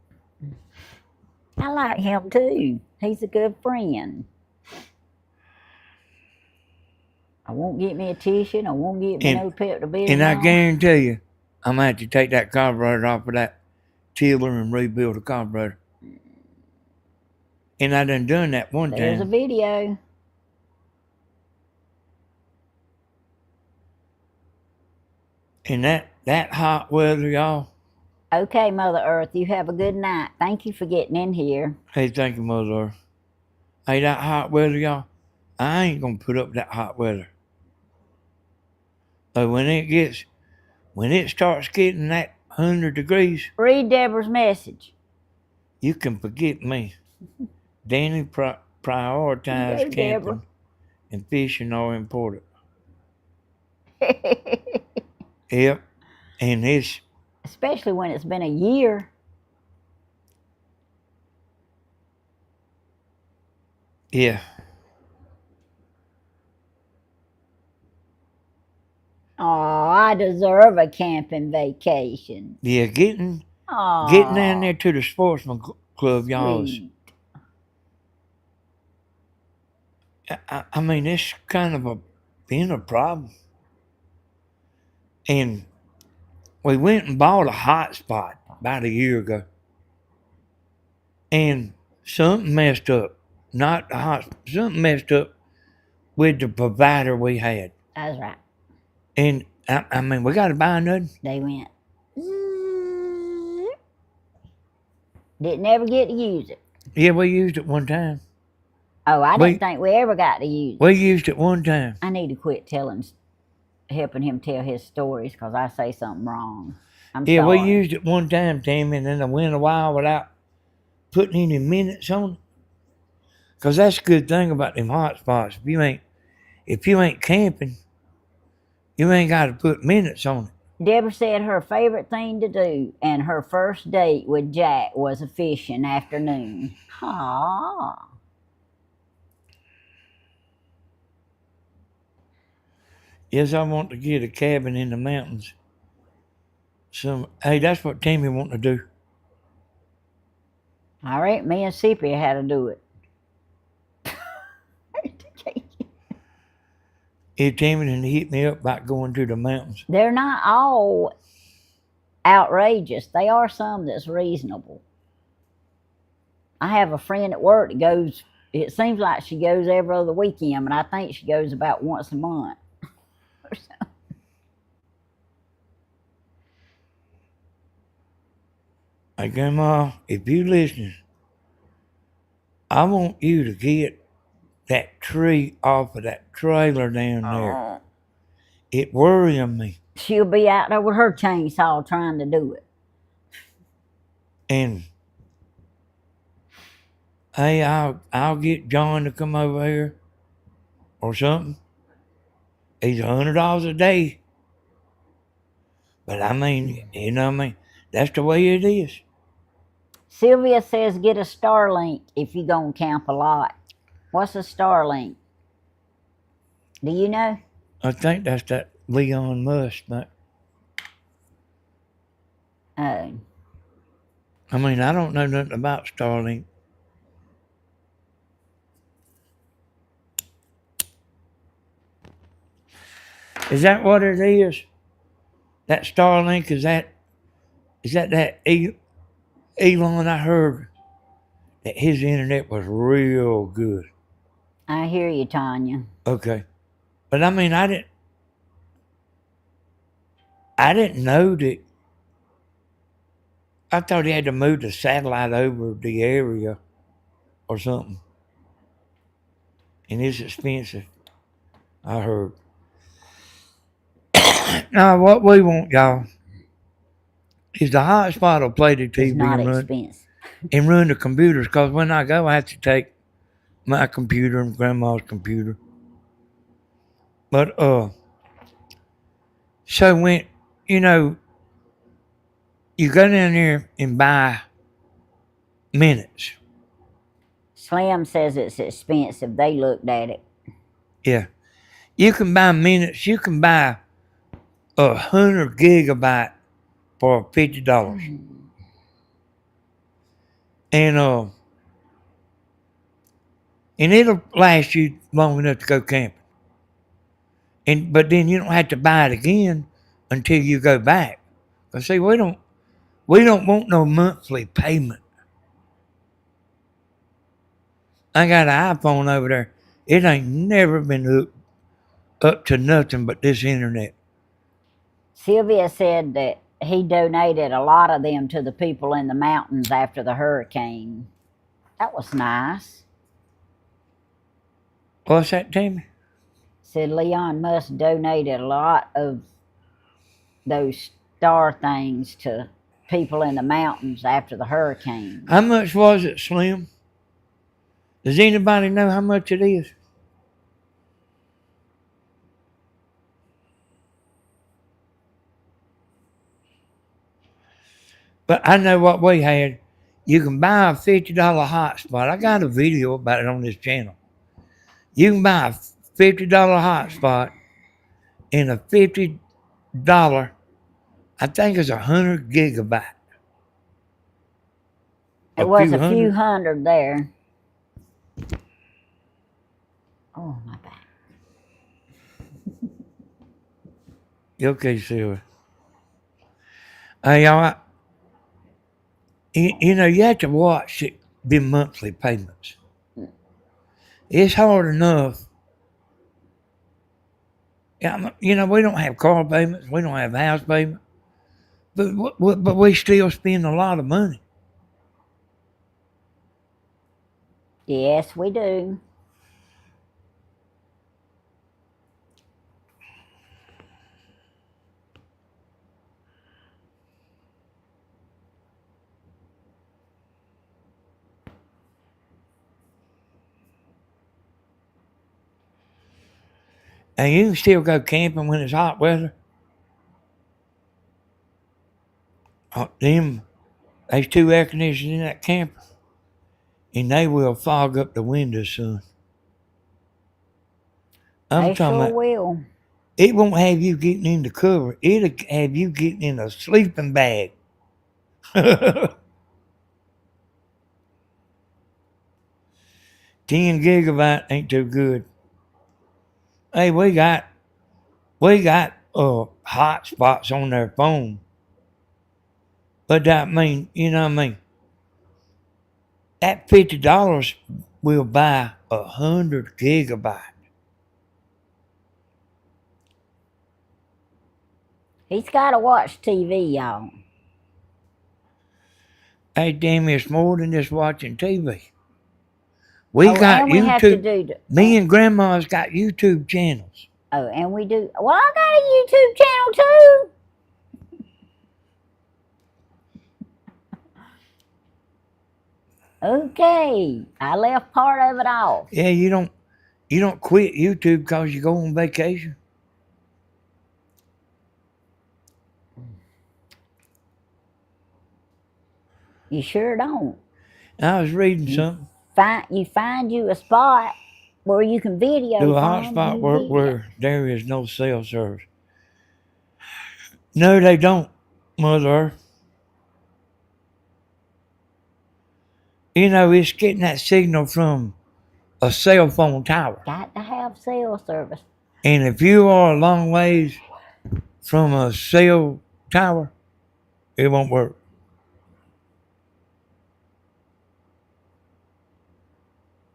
I like him too. He's a good friend. I won't get me a tissue, and I won't get me no Pepto-Bismol. And I guarantee you, I'm going to have to take that carburetor off of that tiller and rebuild the carburetor. And I done that one time. There's a video. And that hot weather, y'all. Okay, Mother Earth, you have a good night. Thank you for getting in here. Hey, thank you, Mother Earth. Hey, that hot weather, y'all. I ain't going to put up with that hot weather. But when it starts getting that 100 degrees. Read Deborah's message. You can forget me. Danny prioritized camping and fishing are important. Yep. And it's... Especially when it's been a year. Yeah. Oh, I deserve a camping vacation. Yeah, getting down there to the sportsman club, y'all. I mean, it's kind of been a problem. And we went and bought a Hotspot about a year ago. And something messed up. Not the Hotspot. Something messed up with the provider we had. That's right. And I mean, we got to buy another. They went. Didn't ever get to use it. Yeah, we used it one time. Oh, I didn't think we ever got to use it. We used it one time. I need to quit helping him tell his stories because I say something wrong. I'm sorry. We used it one time, Tammy, and then I went a while without putting any minutes on it. Because that's a good thing about them hotspots. If you ain't camping, you ain't got to put minutes on it. Deborah said her favorite thing to do and her first date with Jack was a fishing afternoon. Aww. Yes, I want to get a cabin in the mountains. Hey, that's what Tammy want to do. All right, me and Sepia had to do it. Yeah, Tammy didn't hit me up about going to the mountains. They're not all outrageous. They are some that's reasonable. I have a friend at work that goes, it seems like she goes every other weekend, but I think she goes about once a month. Or so. Hey, Grandma, if you listening, I want you to get that tree off of that trailer down there. It worrying me. She'll be out there with her chainsaw trying to do it. And hey, I'll get John to come over here or something. He's $100 a day. But I mean, you know what I mean? That's the way it is. Sylvia says get a Starlink if you're going to camp a lot. What's a Starlink? Do you know? I think that's that Leon Musk, but Oh. I mean, I don't know nothing about Starlink. Is that what it is? That Starlink, is that Is that Elon? I heard that his internet was real good. I hear you, Tanya. Okay. But I mean, I didn't know that. I thought he had to move the satellite over the area or something. And it's expensive, I heard. Now, what we want, y'all, is the hotspot will play the It's TV not and expensive. run the computers. Because when I go, I have to take my computer and grandma's computer. But, so when, you know, you go down there and buy minutes. Slim says it's expensive. They looked at it. Yeah. You can buy minutes. You can buy 100 gigabyte for $50. And it'll last you long enough to go camping. But then you don't have to buy it again until you go back. Cause see, we don't want no monthly payment. I got an iPhone over there. It ain't never been hooked up to nothing but this internet. Sylvia said that he donated a lot of them to the people in the mountains after the hurricane. That was nice. What's that, Tammy? Said Leon Musk donated a lot of those star things to people in the mountains after the hurricane. How much was it, Slim? Does anybody know how much it is? But I know what we had. You can buy a $50 hotspot. I got a video about it on this channel. You can buy a $50 hotspot and a $50, I think it's 100 gigabyte. It was a few hundred there. Oh, my back. You okay, Silver? Hey, y'all, you know, you have to watch the monthly payments. It's hard enough. You know, we don't have car payments. We don't have house payments. But we still spend a lot of money. Yes, we do. And you can still go camping when it's hot weather. There's 2 air conditioners in that camper. And they will fog up the windows, son. I'm They talking sure about, will. it won't have you getting in the cover. It'll have you getting in a sleeping bag. 10 gigabyte ain't too good. Hey, we got hot spots on their phone. But that mean, you know what I mean? That $50 will buy 100 gigabyte. He's got to watch TV, y'all. Hey, damn, it's more than just watching TV. We got and we YouTube. have to do. Me and Grandma's got YouTube channels. Oh, and we do. Well, I got a YouTube channel too. Okay, I left part of it off. Yeah, you don't quit YouTube because you go on vacation. You sure don't. I was reading something. You find you a spot where you can video. Do a hotspot work where there is no cell service? No, they don't, Mother Earth. You know, it's getting that signal from a cell phone tower. Got to have cell service. And if you are a long ways from a cell tower, It won't work.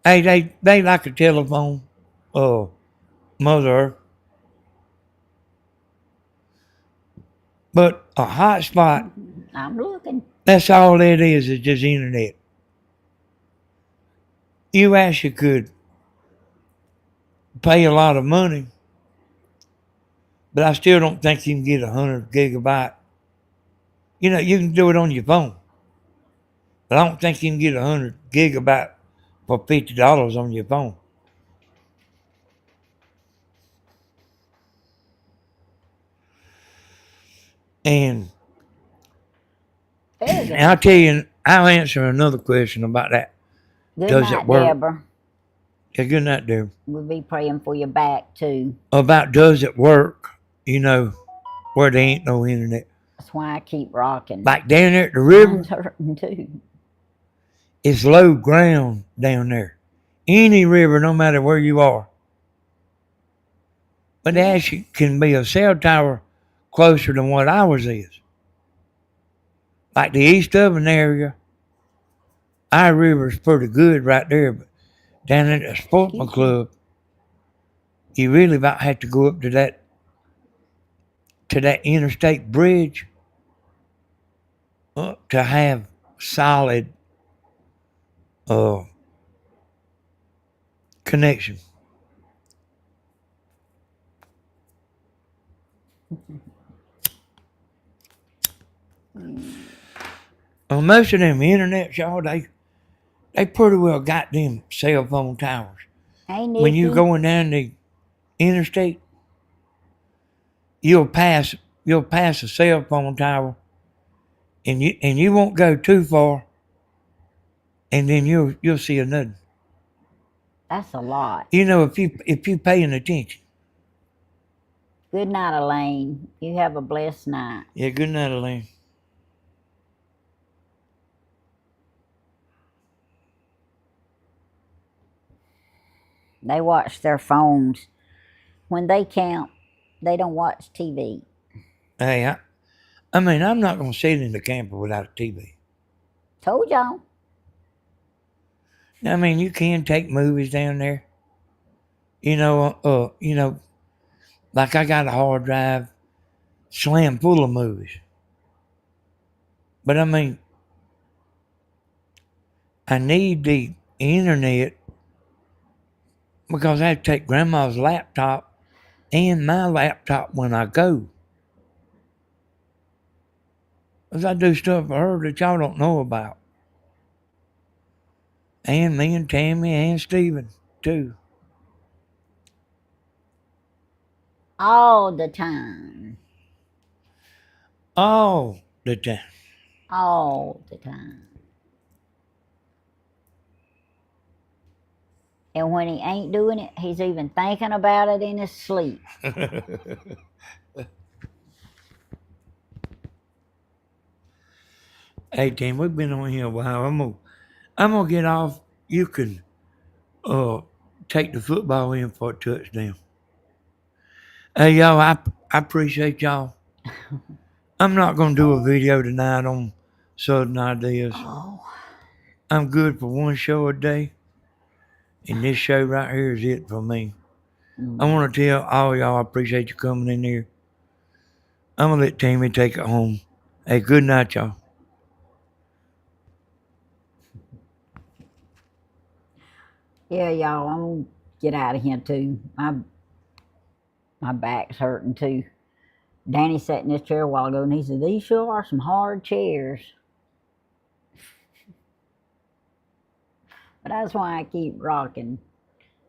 Hey, they like a telephone, Mother Earth. But a hotspot, I'm looking. that's all it is just internet. You actually could pay a lot of money, but I still don't think you can get 100 gigabyte. You know, you can do it on your phone, but I don't think you can get 100 gigabyte for $50 on your phone. And I'll tell you, I'll answer another question about that. Good Does night, it work? Deborah. Yeah, good night, Deborah. We'll be praying for your back too. About does it work, you know, where there ain't no internet. That's why I keep rocking. Like down there at the river, Mine's hurting too. it's low ground down there. Any river, no matter where you are. But there actually can be a cell tower closer than what ours is. Like the East Oven area, our river's pretty good right there, but down at the sportsman club, you really about have to go up to that interstate bridge to have solid connection. Well, most of them internet, y'all, they pretty well got them cell phone towers. Hey, Nikki. When you going down the interstate, you'll pass a cell phone tower, and you won't go too far, and then you'll see another. That's a lot. You know, if you paying attention. Good night, Elaine. You have a blessed night. Yeah, good night, Elaine. They watch their phones. When they camp, they don't watch TV. Hey, I mean, I'm not going to sit in the camper without a TV. Told y'all. I mean, you can take movies down there. You know, like I got a hard drive slam full of movies. But I mean, I need the internet because I have to take grandma's laptop and my laptop when I go. Because I do stuff for her that y'all don't know about. And me and Tammy and Steven, too. All the time. All the time. All the time. And when he ain't doing it, he's even thinking about it in his sleep. Hey, Tim, we've been on here a while. I'm gonna get off. You can take the football in for a touchdown. Hey, y'all, I appreciate y'all. I'm not gonna do a video tonight on Southern Ideas. Oh. I'm good for one show a day, and this show right here is it for me. I want to tell all y'all I appreciate you coming in here. I'm gonna let Tammy take it home. Hey, good night, y'all. Yeah, y'all, I'm gonna get out of here too. My back's hurting too. Danny sat in this chair a while ago and he said, "These sure are some hard chairs." But that's why I keep rocking.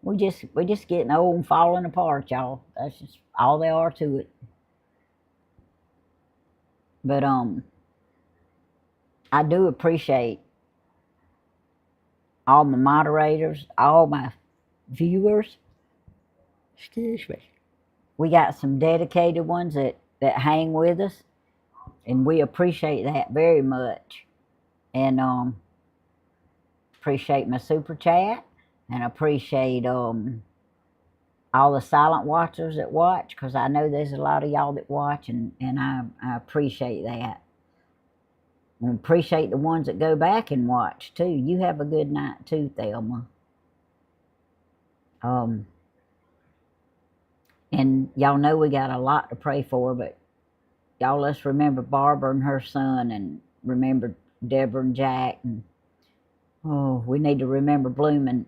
We just getting old and falling apart, y'all. That's just all there are to it. But I do appreciate all my moderators, all my viewers. Excuse me. We got some dedicated ones that hang with us, and we appreciate that very much. And appreciate my super chat, and appreciate all the silent watchers that watch, because I know there's a lot of y'all that watch, and I appreciate that. We appreciate the ones that go back and watch too. You have a good night too, Thelma. And y'all know we got a lot to pray for, but y'all let's remember Barbara and her son, and remember Deborah and Jack, and we need to remember Blooming.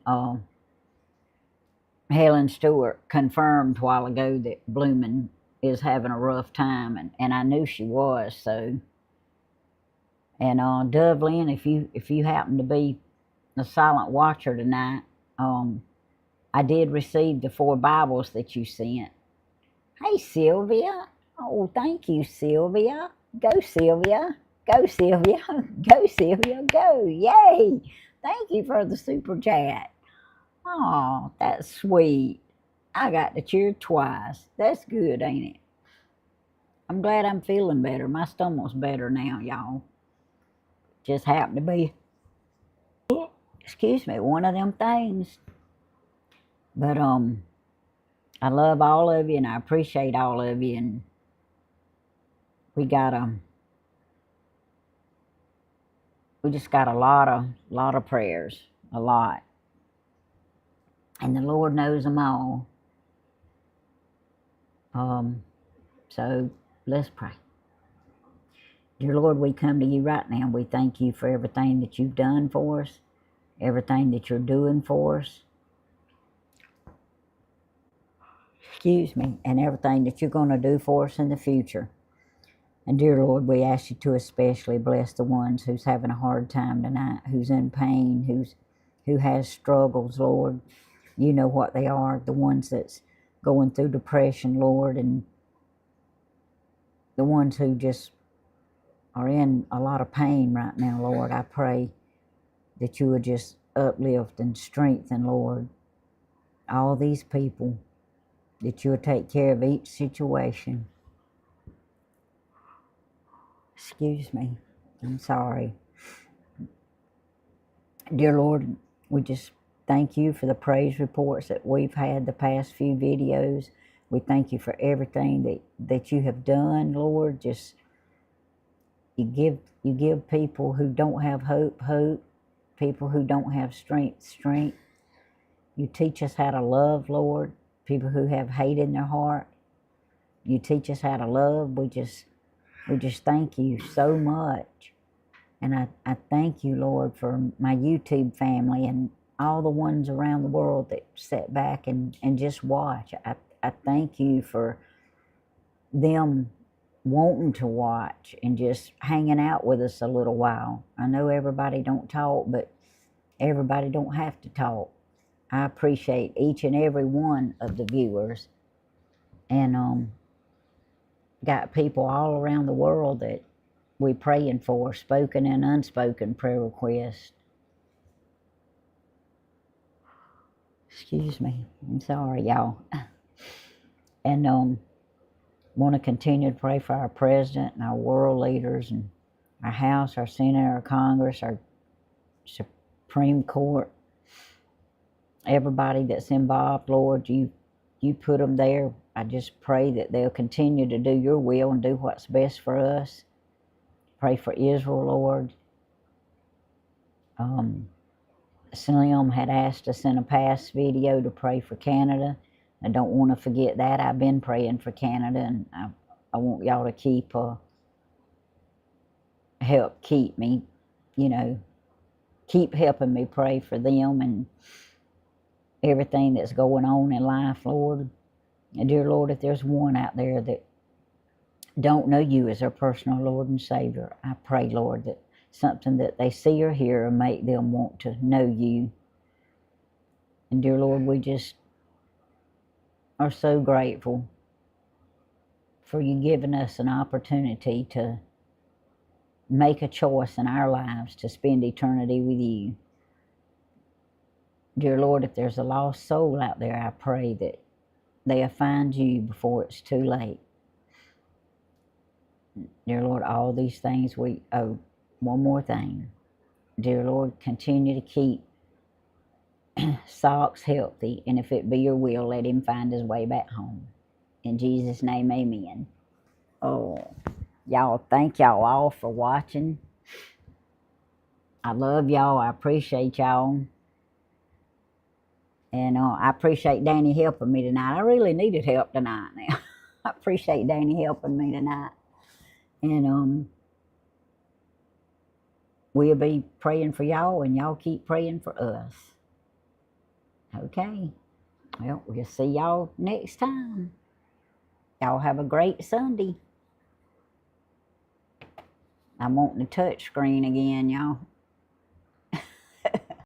Helen Stewart confirmed a while ago that Blooming is having a rough time, and I knew she was. So, and Dovlin, if you happen to be a silent watcher tonight, I did receive the 4 Bibles that you sent. Hey, Sylvia. Oh, thank you, Sylvia. Go, Sylvia. Go, Sylvia. Go, Sylvia. Go. Yay. Thank you for the super chat. Oh, that's sweet. I got to cheer twice. That's good, ain't it? I'm glad I'm feeling better. My stomach's better now, y'all. Just happened to be, excuse me, one of them things. But I love all of you, and I appreciate all of you, and we just got a lot of prayers, a lot, and the Lord knows them all. So let's pray. Dear Lord, we come to you right now. We thank you for everything that you've done for us, everything that you're doing for us. Excuse me, and everything that you're going to do for us in the future. And dear Lord, we ask you to especially bless the ones who's having a hard time tonight, who's in pain, who has struggles, Lord. You know what they are, the ones that's going through depression, Lord, and the ones who just are in a lot of pain right now, Lord. I pray that you would just uplift and strengthen, Lord, all these people, that you would take care of each situation. Excuse me, I'm sorry. Dear Lord, we just thank you for the praise reports that we've had the past few videos. We thank you for everything that you have done, Lord. Just you give people who don't have hope, people who don't have strength. You teach us how to love, Lord. People who have hate in their heart, you teach us how to love. We just thank you so much. And I thank you, Lord, for my YouTube family and all the ones around the world that sit back and just watch. I thank you for them wanting to watch and just hanging out with us a little while. I know everybody don't talk, but everybody don't have to talk. I appreciate each and every one of the viewers. And got people all around the world that we're praying for, spoken and unspoken prayer requests. Excuse me, I'm sorry, y'all. And want to continue to pray for our president and our world leaders and our House, our Senate, our Congress, our Supreme Court, everybody that's involved, Lord. You put them there. I just pray that they'll continue to do your will and do what's best for us. Pray for Israel, Lord. Slim had asked us in a past video to pray for Canada. I don't want to forget that. I've been praying for Canada, and I want y'all to help keep me, keep helping me pray for them and everything that's going on in life, Lord. And dear Lord, if there's one out there that don't know you as their personal Lord and Savior, I pray, Lord, that something that they see or hear will make them want to know you. And dear Lord, we just are so grateful for you giving us an opportunity to make a choice in our lives to spend eternity with you. Dear Lord, if there's a lost soul out there, I pray that they'll find you before it's too late. Dear Lord, all these things one more thing. Dear Lord, continue to keep Socks healthy, and if it be your will, let him find his way back home. In Jesus' name, amen. Oh, y'all, thank y'all all for watching. I love y'all. I appreciate y'all. And I appreciate Danny helping me tonight. I really needed help tonight now. I appreciate Danny helping me tonight. And we'll be praying for y'all, and y'all keep praying for us. Okay. Well, we'll see y'all next time. Y'all have a great Sunday. I'm wanting the touch screen again, y'all.